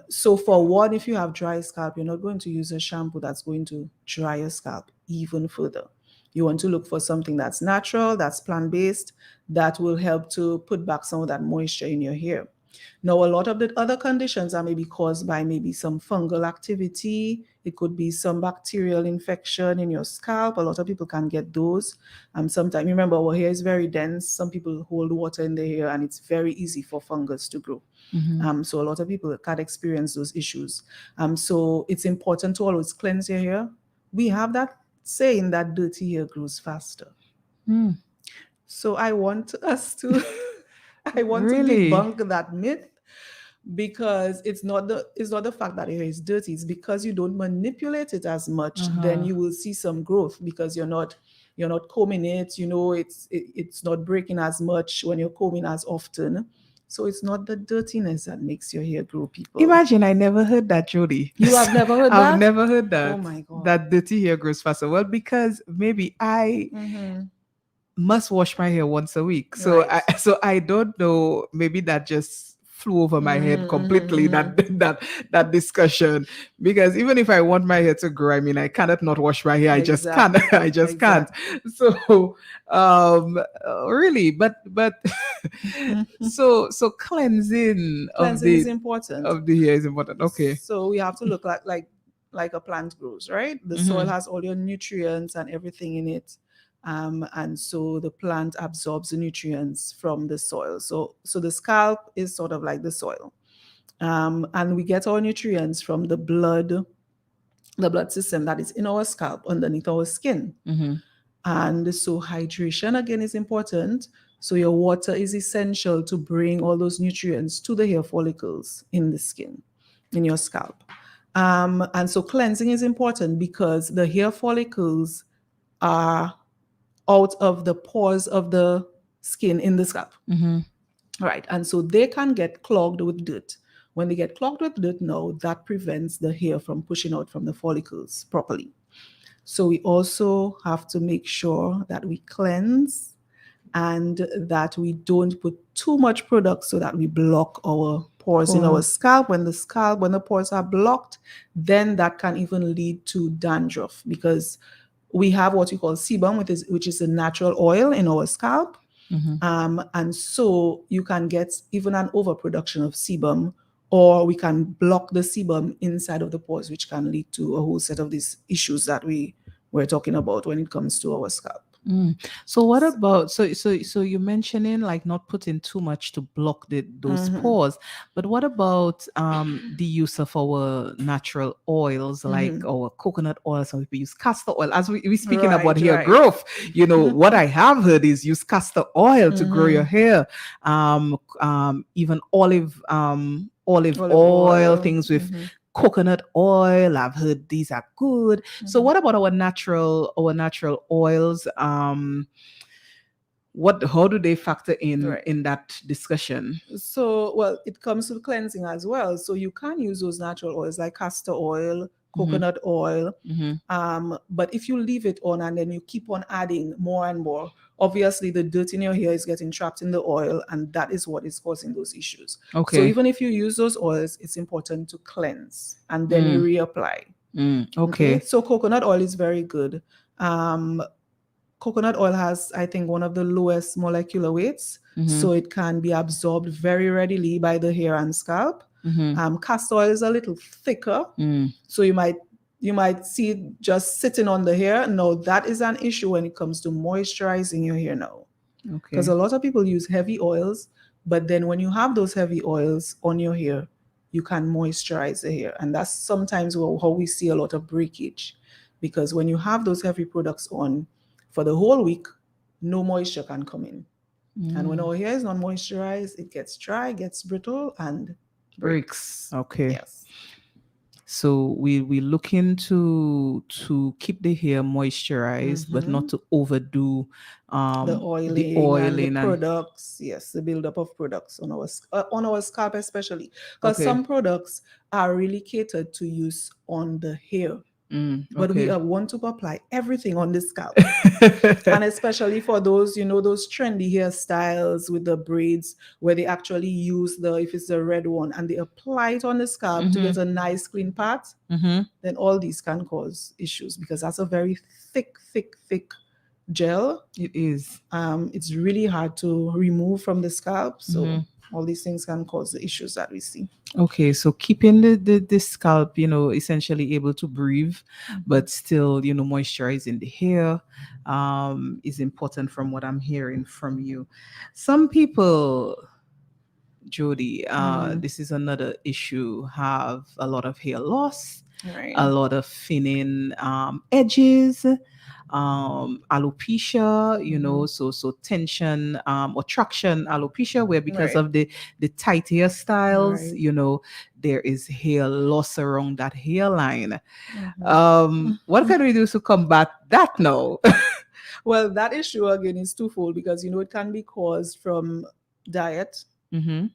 So for one, if you have dry scalp, you're not going to use a shampoo that's going to dry your scalp even further. You want to look for something that's natural, that's plant-based, that will help to put back some of that moisture in your hair. Now, a lot of the other conditions are maybe caused by maybe some fungal activity. It could be some bacterial infection in your scalp. A lot of people can get those. Sometimes, remember, our hair is very dense. Some people hold water in their hair and it's very easy for fungus to grow. So a lot of people can experience those issues. So it's important to always cleanse your hair. We have that saying that dirty hair grows faster. So I want us to... I want to debunk that myth because it's not the fact that your hair is dirty. It's because you don't manipulate it as much. Then you will see some growth because you're not combing it. It's not breaking as much when you're combing as often. So it's not the dirtiness that makes your hair grow, people. Imagine, I never heard that, Jody. You have never heard that? I've never heard that. Oh my God. That dirty hair grows faster. Well, because maybe I must wash my hair once a week. So Right. I don't know. Maybe that just flew over my head completely, that discussion. Because even if I want my hair to grow, I mean, I cannot not wash my hair. I just can't. I just can't. So really, but so cleansing is important. of the hair is important. Okay. So we have to look like a plant grows, right? The soil has all your nutrients and everything in it. And so the plant absorbs the nutrients from the soil. So the scalp is sort of like the soil. And we get our nutrients from the blood system that is in our scalp underneath our skin. And so hydration again is important. So your water is essential to bring all those nutrients to the hair follicles in the skin, in your scalp. And so cleansing is important because the hair follicles are out of the pores of the skin in the scalp. Right. And so they can get clogged with dirt. When they get clogged with dirt now, that prevents the hair from pushing out from the follicles properly. So we also have to make sure that we cleanse and that we don't put too much product so that we block our pores in our scalp. When the pores are blocked, then that can even lead to dandruff because we have what we call sebum, which is a natural oil in our scalp. And so you can get even an overproduction of sebum, or we can block the sebum inside of the pores, which can lead to a whole set of these issues that we were talking about when it comes to our scalp. So what about so you're mentioning like not putting too much to block those pores, but what about the use of our natural oils like our coconut oil? Some people use castor oil. As we're speaking about hair growth, you know, what I have heard is use castor oil to grow your hair. Even olive oil, things with coconut oil. I've heard these are good. So what about our natural oils? How do they factor in that discussion? So, well, it comes to cleansing as well. So you can use those natural oils like castor oil, coconut oil. But if you leave it on and then you keep on adding more and more, obviously the dirt in your hair is getting trapped in the oil, and that is what is causing those issues. Okay. So even if you use those oils, it's important to cleanse and then you reapply. Okay. So coconut oil is very good. Coconut oil has, I think, one of the lowest molecular weights, so it can be absorbed very readily by the hair and scalp. Castor oil is a little thicker, so you might see it just sitting on the hair. No, that is an issue when it comes to moisturizing your hair now. Okay. Because a lot of people use heavy oils, but then when you have those heavy oils on your hair, you can moisturize the hair. And that's sometimes how we see a lot of breakage. Because when you have those heavy products on for the whole week, no moisture can come in. And when our hair is not moisturized, it gets dry, gets brittle, and breaks. Okay. Yes. So we looking to keep the hair moisturized, but not to overdo the oiling and the products. Yes, the buildup of products on our scalp especially, because some products are really catered to use on the hair. But we want to apply everything on the scalp. And especially for those, those trendy hairstyles with the braids where they actually use if it's the red one, and they apply it on the scalp to get a nice clean part, then all these can cause issues because that's a very thick gel. It is. It's really hard to remove from the scalp. So all these things can cause the issues that we see. Okay, so keeping the scalp, essentially able to breathe, but still, moisturizing the hair is important from what I'm hearing from you. Some people, Jody, this is another issue, have a lot of hair loss, a lot of thinning edges, alopecia, so tension or traction alopecia, where because of the tight hairstyles, there is hair loss around that hairline. What can we do to combat that now? Well, that issue again is twofold because it can be caused from diet.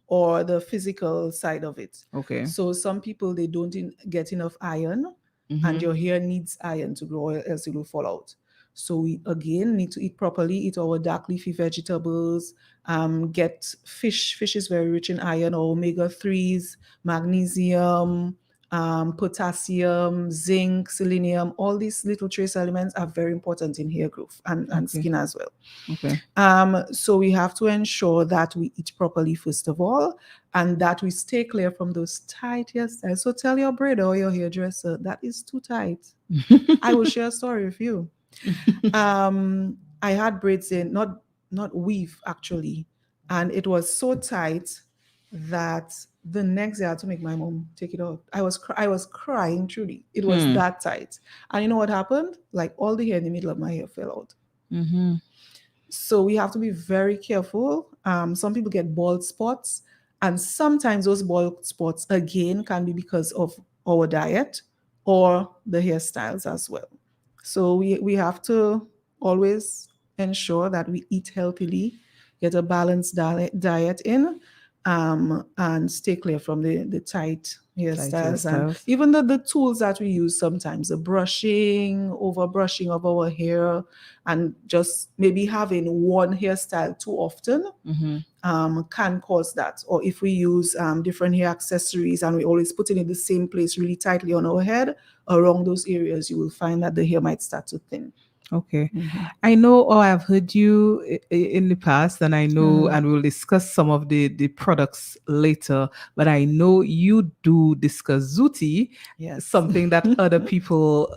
or the physical side of it. Okay. So some people, they don't get enough iron, and your hair needs iron to grow, else it will fall out. So we again need to eat properly, eat our dark leafy vegetables, get fish. Fish is very rich in iron, or omega-3s, magnesium, potassium, zinc, selenium. All these little trace elements are very important in hair growth and skin as well. Okay. So we have to ensure that we eat properly first of all, and that we stay clear from those tight hairstyles. So tell your braider or your hairdresser that is too tight. I will share a story with you. I had braids in, not weave actually, and it was so tight that the next day I had to make my mom take it off. I was crying truly. It was that tight. And you know what happened? Like all the hair in the middle of my hair fell out. So we have to be very careful. Some people get bald spots, and sometimes those bald spots again can be because of our diet or the hairstyles as well. So we have to always ensure that we eat healthily, get a balanced diet in, and stay clear from the tight hairstyles. And even the tools that we use sometimes, the brushing, over brushing of our hair, and just maybe having one hairstyle too often can cause that. Or if we use different hair accessories and we always put it in the same place really tightly on our head, around those areas, you will find that the hair might start to thin. Okay. I know, or I've heard you in the past, and I know, and we'll discuss some of the products later, but I know you do discuss Zooty, something that other people,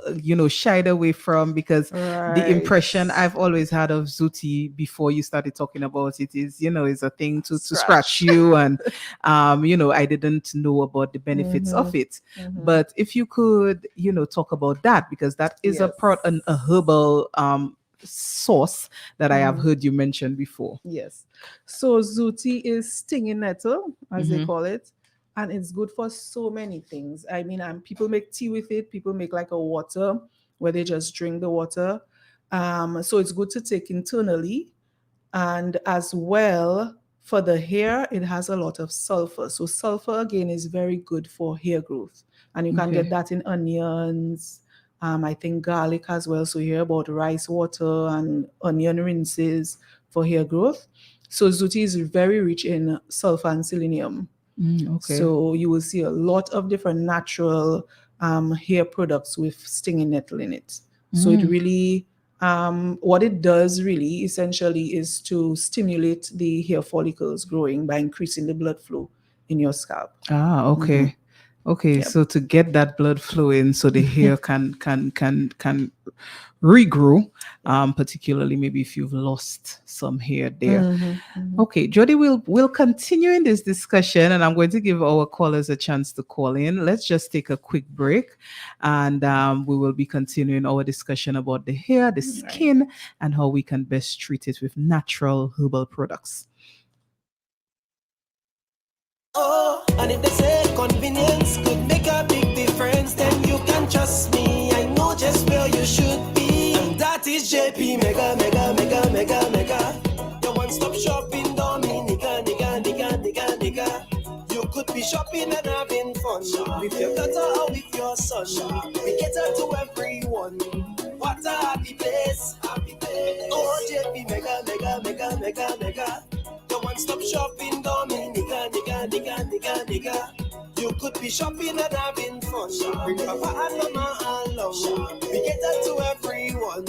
shied away from, because the impression I've always had of Zooty before you started talking about it is, is a thing to scratch you. And, I didn't know about the benefits of it. But if you could, talk about that, because that is a herbal sauce that I have heard you mention before. Yes. So Zooty is stinging nettle, as they call it, and it's good for so many things. I mean, people make tea with it. People make like a water where they just drink the water. So it's good to take internally, and as well for the hair, it has a lot of sulfur. So sulfur again is very good for hair growth, and you can get that in onions. I think garlic as well. So you hear about rice water and onion rinses for hair growth. So Zooty is very rich in sulfur and selenium. So you will see a lot of different natural hair products with stinging nettle in it. So it really, what it does really essentially is to stimulate the hair follicles growing by increasing the blood flow in your scalp. Okay, so to get that blood flowing, so the hair can regrow, particularly maybe if you've lost some hair there. Okay, Jody, we'll continue in this discussion, and I'm going to give our callers a chance to call in. Let's just take a quick break, and we will be continuing our discussion about the hair, the skin, and how we can best treat it with natural herbal products. Oh, and if they say convenience could make a big difference, then you can trust me. I know just where you should be. And that is JP Mega. Your one-stop shop in Dominica, nigga. You could be shopping and having fun with your daughter or with your son. We cater to everyone. What a happy place. Oh, JP Mega. Your one-stop shop in Dominica, nigga. You could be shopping and having fun. Bring papa and mama along. We cater to everyone.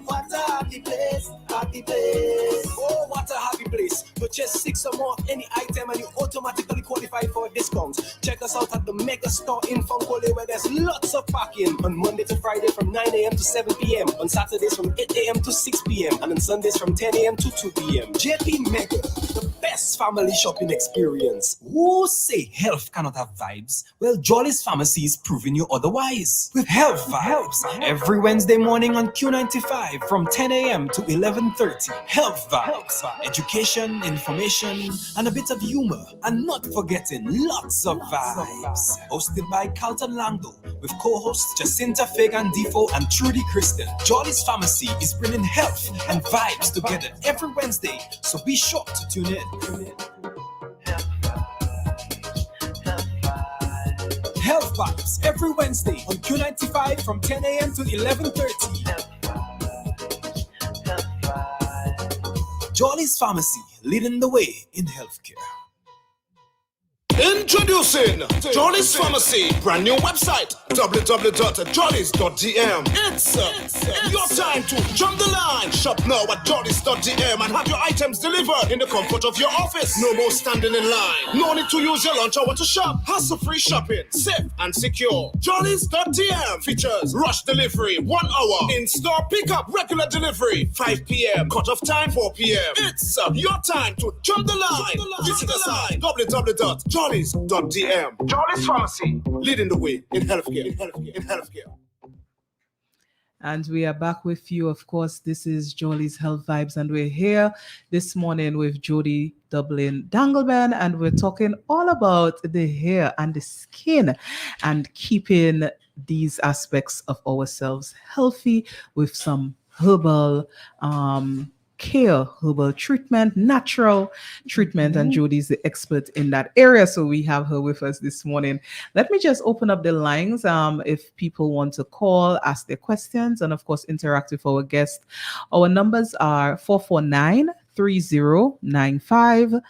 What a happy place. Oh, what a happy place. Purchase 6 or more of any item and you automatically qualify for discounts. Check us out at the Mega Store in Funkole, where there's lots of parking on Monday to Friday from 9 a.m. to 7 p.m. On Saturdays from 8 a.m. to 6 p.m. and on Sundays from 10 a.m. to 2 p.m. JP Mega, the best family shopping experience. Who say health cannot have vibes? Well, Jolly's Pharmacy is proving you otherwise. With Health Vibes, every Wednesday morning on Q95 from 10 a.m. to 11:30. Health Vibes, education, information, and a bit of humor. And not forgetting lots of vibes. Hosted by Carlton Langdo with co-hosts Jacinta Fagan Defo and Trudy Kristen. Jolly's Pharmacy is bringing health and vibes together every Wednesday, so be sure to tune in. Vibes every Wednesday on Q95 from 10 a.m. to 11:30. Jolly's Pharmacy, leading the way in healthcare. Introducing Jolly's Pharmacy, brand new website www.jollys.dm. It's your time to jump the line. Shop now at jollys.dm and have your items delivered in the comfort of your office. No more standing in line. No need to use your lunch hour to shop. Hassle-free shopping, safe and secure. Jollys.dm features rush delivery, 1 hour. In-store pickup, regular delivery, 5 p.m. Cut-off time, 4 p.m. It's your time to jump the line. Visit us at www.jollys.dm. Jolly's Pharmacy, leading the way in healthcare. And we are back with you. Of course, this is Jolly's Health Vibes, and we're here this morning with Jody Dublin Dangleman, and we're talking all about the hair and the skin and keeping these aspects of ourselves healthy with some herbal care, herbal treatment, natural treatment, and Jody is the expert in that area, so we have her with us this morning. Let me just open up the lines if people want to call, ask their questions, and of course interact with our guest. Our numbers are 449-3095,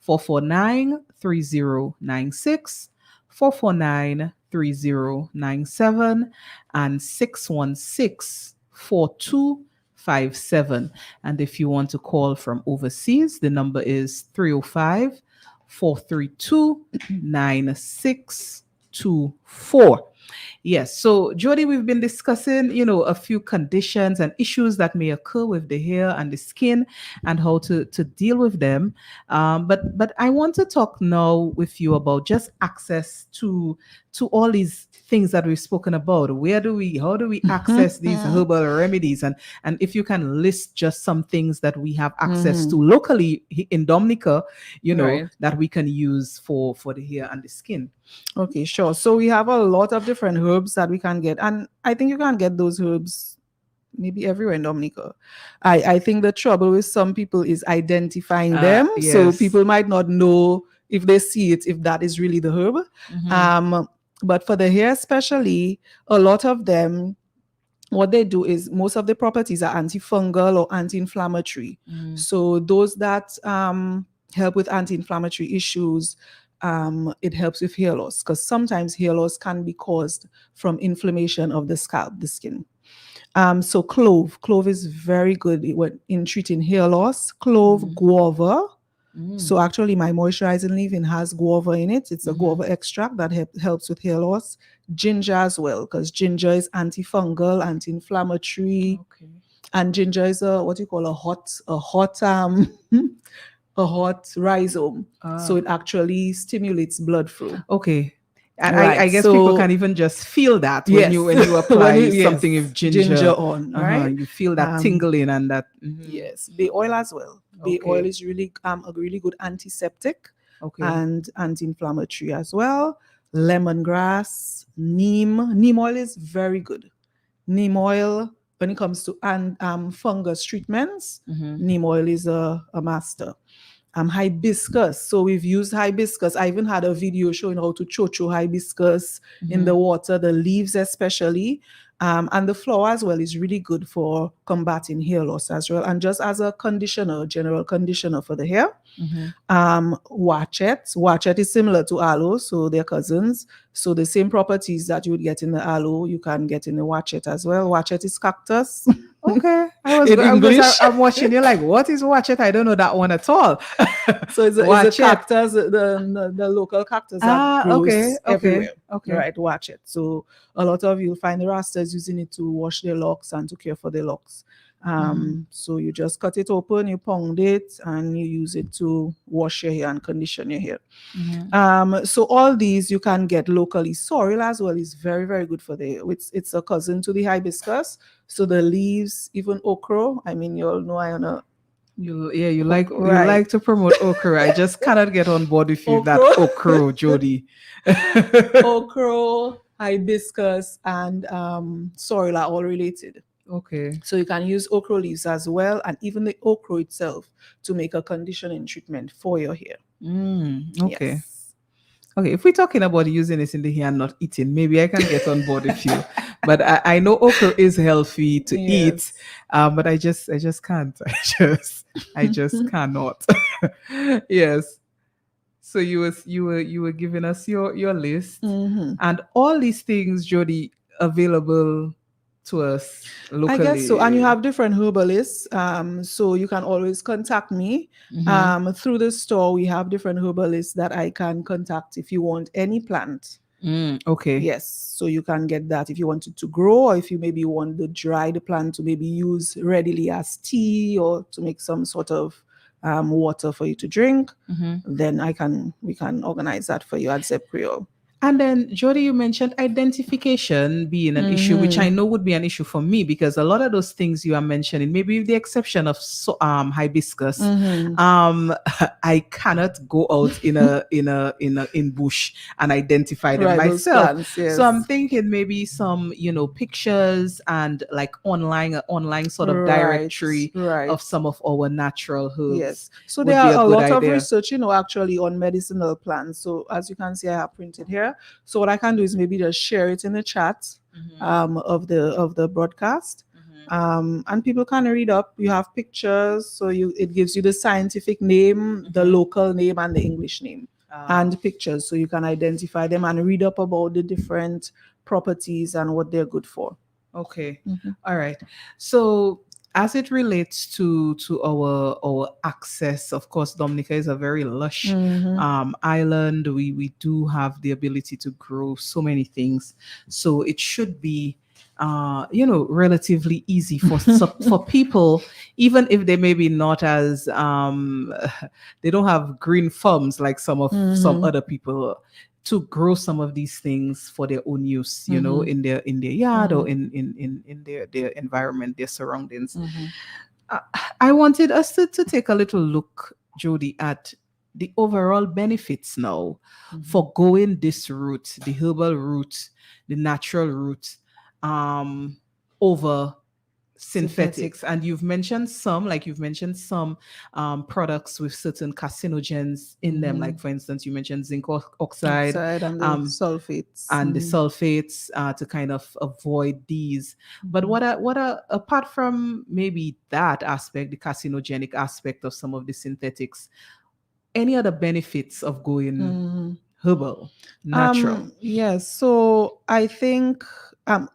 449-3096, 449-3097, and 616-4257. And if you want to call from overseas, the number is 305-432-9624. Yes. So, Jody, we've been discussing, a few conditions and issues that may occur with the hair and the skin and how to deal with them. But I want to talk now with you about just access to all these things that we've spoken about. How do we access these herbal remedies? And if you can list just some things that we have access to locally in Dominica, right, that we can use for the hair and the skin. Okay, sure. So we have a lot of different herbs that we can get, and I think you can get those herbs maybe everywhere in Dominica. I think the trouble with some people is identifying them. Yes. So people might not know if they see it, if that is really the herb. But for the hair especially, a lot of them, what they do is most of the properties are antifungal or anti-inflammatory. So those that help with anti-inflammatory issues, it helps with hair loss, because sometimes hair loss can be caused from inflammation of the scalp, the skin. So clove is very good in treating hair loss. Clove, guava. So actually my moisturizing leave-in has guava in it. It's a guava extract that helps with hair loss. Ginger as well, because ginger is antifungal, anti-inflammatory. Okay. And ginger is a hot rhizome. So it actually stimulates blood flow. Okay. And right. I guess people can even just feel that when you apply something with ginger on, right? You feel that tingling and that. Yes. Bay oil as well. Bay oil is really a really good antiseptic and anti-inflammatory as well. Lemongrass, neem oil is very good. Neem oil, when it comes to fungus treatments, neem oil is a master. Hibiscus. So we've used hibiscus. I even had a video showing how to chocho hibiscus in the water, the leaves especially. And the flower as well is really good for combating hair loss as well. And just as a conditioner, general conditioner for the hair. Watchet is similar to aloe, so they're cousins. So the same properties that you would get in the aloe, you can get in the watchet as well. Watchet is cactus. Okay. I'm watching you like, what is watchet? I don't know that one at all. So it's a cactus, the local cactus that grows everywhere. Okay. Right, watchet. So a lot of you'll find the rastas using it to wash their locks and to care for their locks. So you just cut it open, you pound it, and you use it to wash your hair and condition your hair. So all these you can get locally. Sorrel as well is very, very good for the hair. It's a cousin to the hibiscus. So the leaves, even okra. I mean, you all know I know. You like to promote okra. I just cannot get on board with you that okra, Jody. Okra, hibiscus, and sorrel are all related. Okay. So you can use okra leaves as well, and even the okra itself to make a conditioning treatment for your hair. Okay. Yes. Okay, if we're talking about using it in the hair and not eating, maybe I can get on board with you. But I know okra is healthy to eat, but I just can't. I just cannot. Yes. So you were giving us your list, and all these things, Jody, available to us locally. I guess so. And you have different herbalists. So you can always contact me. Through the store, we have different herbalists that I can contact if you want any plant. Okay. Yes. So you can get that if you want it to grow, or if you maybe want the dried plant to maybe use readily as tea or to make some sort of water for you to drink, then we can organize that for you at Zeprio. And then, Jody, you mentioned identification being an issue, which I know would be an issue for me, because a lot of those things you are mentioning, maybe with the exception of hibiscus, I cannot go out in bush and identify them myself. Plants, yes. So I'm thinking maybe some, pictures and like online sort of directory of some of our natural herbs. Yes. So there are a lot of research, actually on medicinal plants. So as you can see, I have printed here. So what I can do is maybe just share it in the chat of the broadcast, and people can read up. You have pictures, so it gives you the scientific name, the local name, and the English name, and pictures, so you can identify them and read up about the different properties and what they're good for. Okay. All right. So as it relates to our access, of course, Dominica is a very lush island. We do have the ability to grow so many things, so it should be relatively easy for people, even if they maybe not as they don't have green thumbs like some other people, to grow some of these things for their own use, in their yard or in their environment, their surroundings. I wanted us to take a little look, Jody, at the overall benefits now for going this route, the herbal route, the natural route, over synthetics. And you've mentioned some products with certain carcinogens in them, like for instance you mentioned zinc oxide and the sulfates the sulfates to kind of avoid these. But what are apart from maybe that aspect, the carcinogenic aspect of some of the synthetics, any other benefits of going herbal, natural? Yes, so I think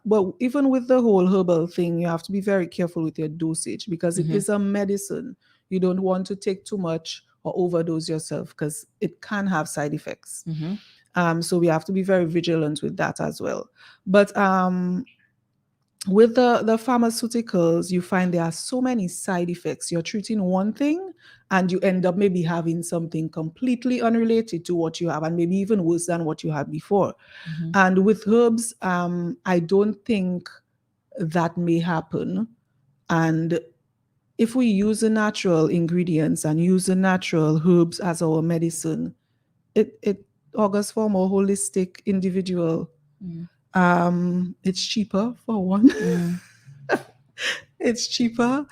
well, even with the whole herbal thing, you have to be very careful with your dosage, because it is a medicine. You don't want to take too much or overdose yourself, because it can have side effects. So we have to be very vigilant with that as well. But with the pharmaceuticals, you find there are so many side effects. You're treating one thing and you end up maybe having something completely unrelated to what you have, and maybe even worse than what you had before. And with herbs, I don't think that may happen. And if we use the natural ingredients and use the natural herbs as our medicine, it augurs for a more holistic individual. It's cheaper for one. It's cheaper.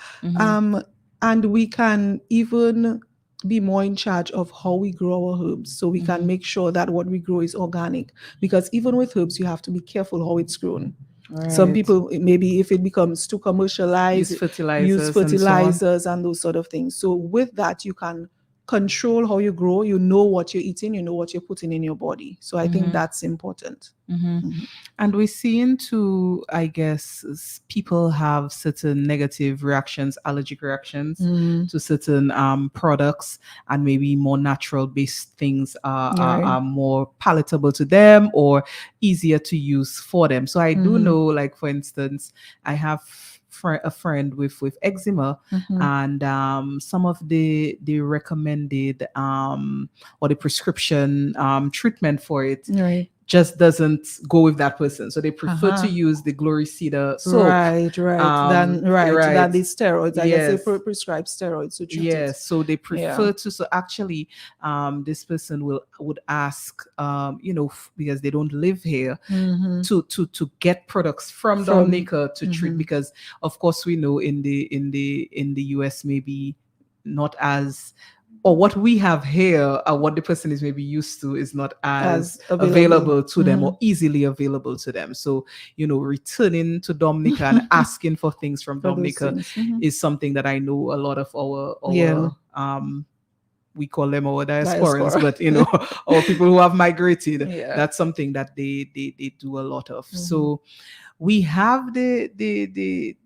And we can even be more in charge of how we grow our herbs. So we can make sure that what we grow is organic. Because even with herbs, you have to be careful how it's grown. Right. Some people, maybe if it becomes too commercialized, use fertilizers and those sort of things. So with that, you can control how you grow. You know what you're eating, you know what you're putting in your body. So I think that's important. And we're seeing too, I guess, people have certain negative reactions, allergic reactions to certain products, and maybe more natural based things are more palatable to them or easier to use for them. So I do know, like for instance, I have a friend with eczema, and some of the recommended or the prescription treatment for it just doesn't go with that person, so they prefer to use the Glory Cedar soap. Than the steroids. I guess they prescribe steroids to treat it. So they prefer to. So actually, this person would ask, because they don't live here, to get products from Dominica to treat, because of course we know in the US maybe not as or what we have here, what the person is maybe used to, is not as available available to them or easily available to them. So, returning to Dominica and asking for things from Dominica is something that I know a lot of our we call them our diasporans, but our people who have migrated, that's something that they do a lot of. So we have the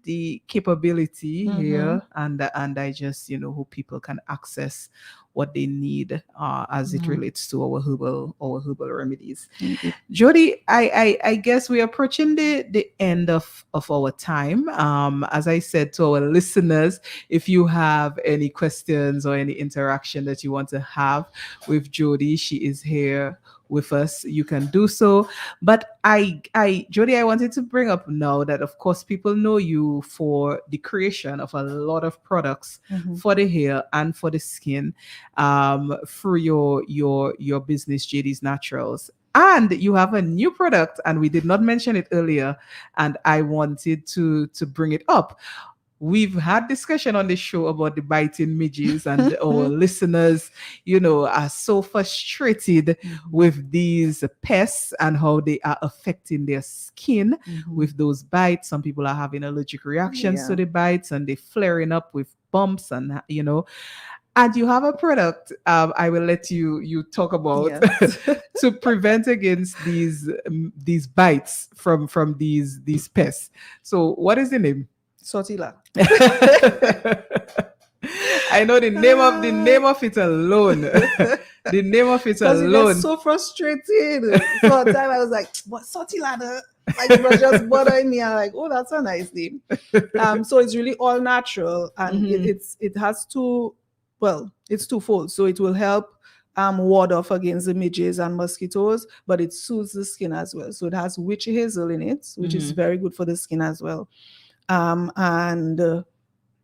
capability here, and I just hope people can access what they need as it relates to our herbal remedies. Jody, I guess we're approaching the end of our time. As I said to our listeners, if you have any questions or any interaction that you want to have with Jody, she is here with us, you can do so. But Jody, I wanted to bring up now that, of course, people know you for the creation of a lot of products for the hair and for the skin, through your business, JD's Naturals. And you have a new product, and we did not mention it earlier, and I wanted to bring it up. We've had discussion on the show about the biting midges, and our listeners, are so frustrated with these pests and how they are affecting their skin with those bites. Some people are having allergic reactions to the bites, and they're flaring up with bumps, and and you have a product, I will let you talk about, to prevent against these bites from these pests. So what is the name? Sotila. I know the name of it alone. The name of it alone. It gets so frustrated. For a time I was like, what, Sotila? Like, it was just bothering me. I'm like, oh, that's a nice name. So it's really all natural, and it has it's twofold. So it will help ward off against the midges and mosquitoes, but it soothes the skin as well. So it has witch hazel in it, which is very good for the skin as well. And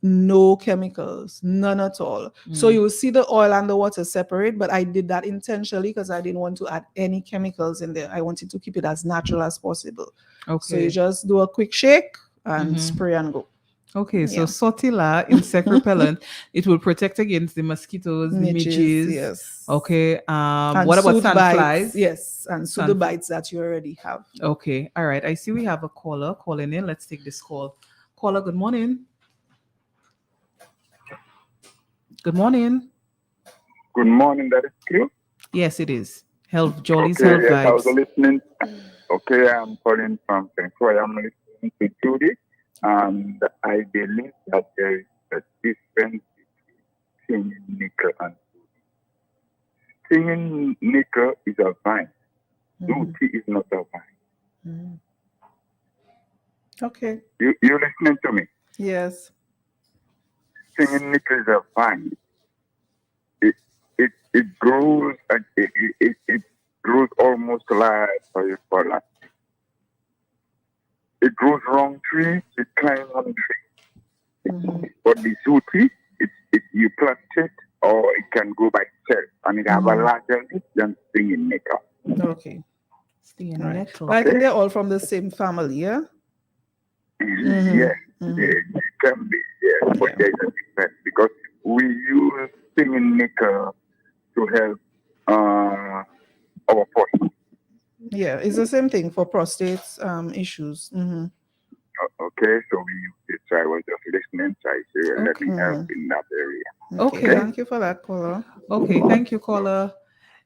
no chemicals, none at all. So you will see the oil and the water separate, but I did that intentionally because I didn't want to add any chemicals in there. I wanted to keep it as natural as possible. Okay. So you just do a quick shake and spray and go. Okay, so Sotila insect repellent, it will protect against the mosquitoes, the midges. Yes. Okay. What about sandflies? Yes, and so the bites that you already have. Okay. All right. I see we have a caller calling in. Let's take this call. Caller, good morning. Good morning. Good morning. That is true. Yes, it is. Jolly's Health Vibes. I was listening. Okay, I'm calling from St. Croix. I'm listening to Judy. And I believe that there is a difference between stinging nickel and Zooty. Stinging nickel is a vine. Zooty is not a vine. Okay. You listening to me? Yes. Stinging nickel is a vine. It grows. It grows almost like for it grows wrong tree, it climbs on tree. But the Zooty, you plant it, or it can go by itself, and it have a larger leaf than stinging nickel. Okay. Stinging nickel. I think they're all from the same family, yeah? Yes, it can be, yes, but there's a difference because we use stinging nickel to help our prostate. Yeah, it's the same thing for prostate issues. Okay, so we use it. So I was just listening. So I say, let me help in that area. Okay. Thank you for that, caller. Okay, thank you, caller.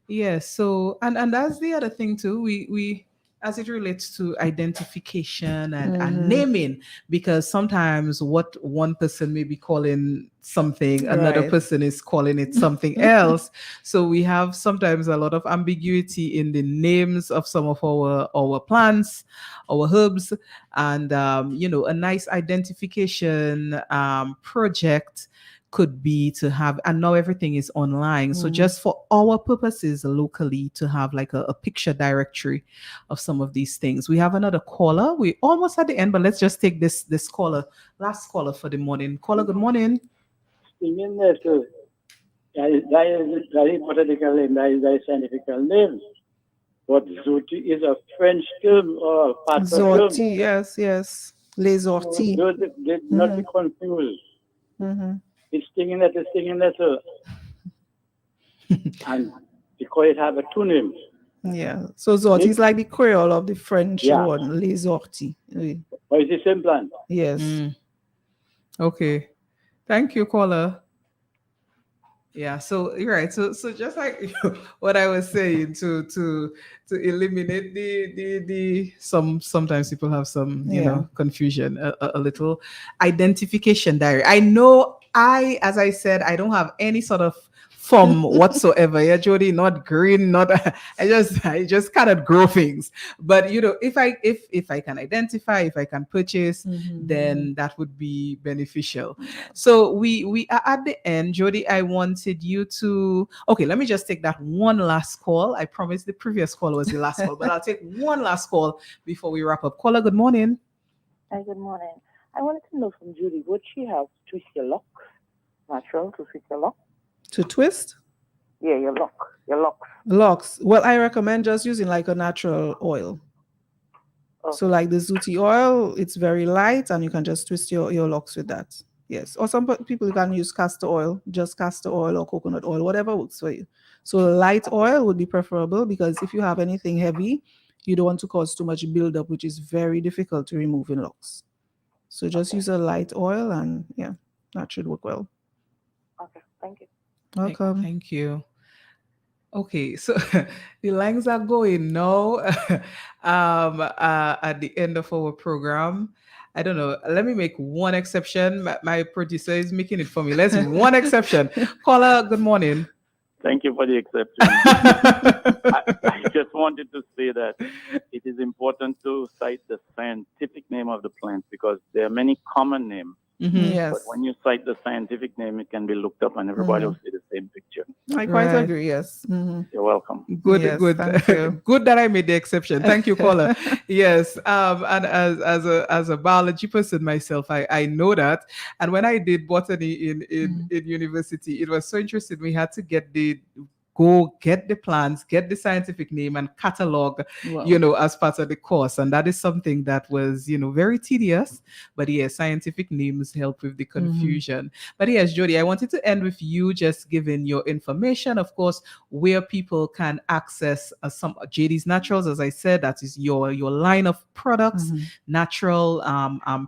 Yes. So, and that's the other thing too. We as it relates to identification and naming, because sometimes what one person may be calling something, another person is calling it something else. So we have sometimes a lot of ambiguity in the names of some of our plants, our herbs, and a nice identification project could be to have, and now everything is online. So just for our purposes locally, to have like a picture directory of some of these things. We have another caller. We almost at the end, but let's just take this caller, last caller for the morning. Caller, good morning. Stinging nickel. That is botanical name, that is a scientific name. But Zooty is a French term or part of Zooty, yes. Les orties. Not be confused. It's stinging nickel. And because it have two names. Yeah. So Zorti is like the Creole of the French one, Les Orties. But it's the same plant. Yes. Okay. Thank you, caller. Yeah, so you're right. So just like what I was saying, to eliminate the sometimes people have some confusion, a little identification diary. I know as I said, I don't have any sort of form whatsoever. Yeah, Jody, not green, not I just cannot grow things. But if I can identify, if I can purchase, then that would be beneficial. So we are at the end. Jody, I wanted you to let me just take that one last call. I promised the previous call was the last call, but I'll take one last call before we wrap up. Caller, good morning. Hi, good morning. I wanted to know from Judy, would she have twist your locks? Natural to twist your locks? To twist? Yeah, your locks. Locks. Well, I recommend just using like a natural oil. Okay. So like the Zooty oil, it's very light and you can just twist your locks with that. Yes. Or some people can use castor oil, just castor oil or coconut oil, whatever works for you. So light oil would be preferable because if you have anything heavy, you don't want to cause too much buildup, which is very difficult to remove in locks. So just use a light oil and that should work well. Okay, thank you. Welcome. Thank you. Okay, so the lines are going now at the end of our program. I don't know. Let me make one exception. My producer is making it for me. Let's one exception. Caller, good morning. Thank you for the exception. I just wanted to say that it is important to cite the scientific name of the plant because there are many common names. Yes. But when you cite the scientific name, it can be looked up and everybody will see the same picture. I quite agree, yes. You're welcome. Good, yes, good. Good that I made the exception. Thank you, caller. Yes. And as a biology person myself, I know that. And when I did botany in university, it was so interesting. We had to get the plants, get the scientific name and catalog, as part of the course. And that is something that was, very tedious. But yes, scientific names help with the confusion. But yes, Jody, I wanted to end with you just giving your information, of course, where people can access some JD's Naturals. As I said, that is your line of products, natural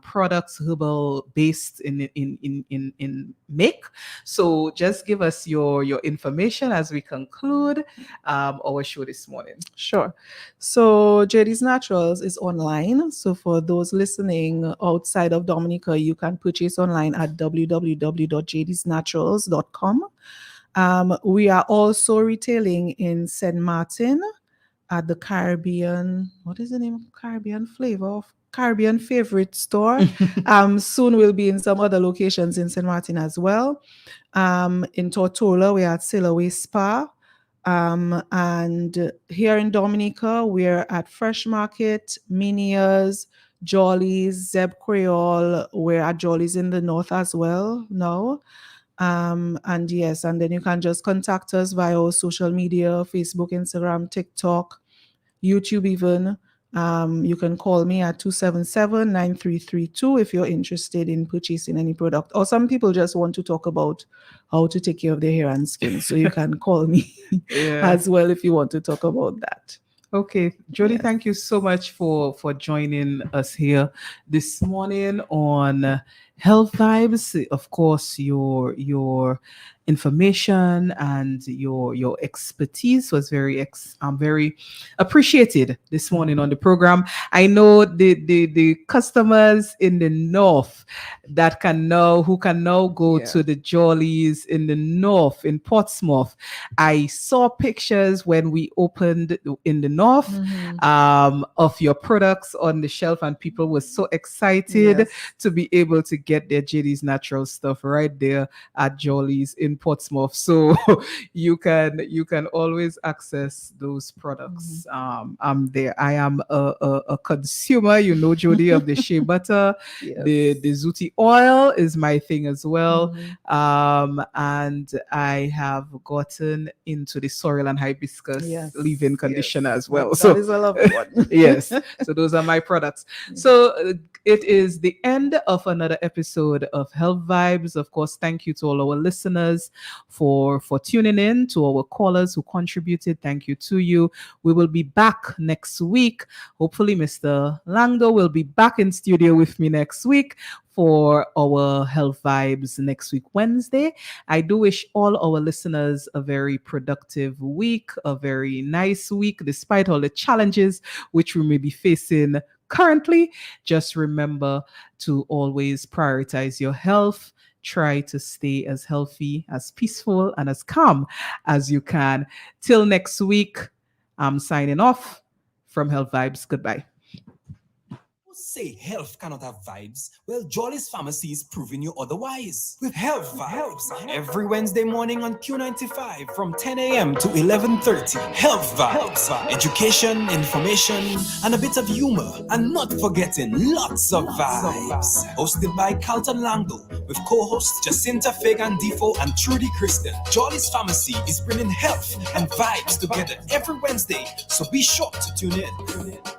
products, herbal based in make. So just give us your information as we conclude our show this morning. Sure. So JD's Naturals is online. So for those listening outside of Dominica, you can purchase online at www.jdsnaturals.com. We are also retailing in St. Martin at the Caribbean. What is the name of Caribbean Flavor? Caribbean Favorite store. Soon we'll be in some other locations in St. Martin as well. In Tortola, we're at Silaway Spa. And here in Dominica, we're at Fresh Market, Minia's, Jolly's, Zeb Creole. We're at Jolly's in the north as well now. And yes, and then you can just contact us via our social media, Facebook, Instagram, TikTok, YouTube even. You can call me at 277-9332 if you're interested in purchasing any product. Or some people just want to talk about how to take care of their hair and skin. So you can call me as well if you want to talk about that. Okay, Jody, thank you so much for joining us here this morning on Health Vibes. Of course, your information and your expertise was very appreciated this morning on the program. I know the customers in the north who can now go to the Jollies in the north in Portsmouth. I saw pictures when we opened in the north of your products on the shelf, and people were so excited to be able to get their JD's Natural stuff right there at Jollies in Portsmouth. So you can always access those products. I'm there. I am a consumer, Jody, of the shea butter. The Zooty oil is my thing as well. And I have gotten into the sorrel and hibiscus leave-in conditioner as well. That is a lovely one. Yes. So those are my products. So it is the end of another episode episode of Health Vibes. Of course, thank you to all our listeners for tuning in, to our callers who contributed. Thank you to you. We will be back next week. Hopefully, Mr. Langdo will be back in studio with me next week for our Health Vibes next week, Wednesday. I do wish all our listeners a very productive week, a very nice week, despite all the challenges which we may be facing currently. Just remember to always prioritize your health. Try to stay as healthy, as peaceful, and as calm as you can. Till next week, I'm signing off from Health Vibes. Goodbye. Say health cannot have vibes. Well, Jolly's Pharmacy is proving you otherwise. With Health Vibes, every Wednesday morning on Q95 from 10 a.m. to 11:30. Health Vibes, education, information, and a bit of humor, and not forgetting lots of vibes. Hosted by Carlton Langdo with co-hosts Jacinta Fagan Defo and Trudy Kristen. Jolly's Pharmacy is bringing health and vibes together every Wednesday, so be sure to tune in.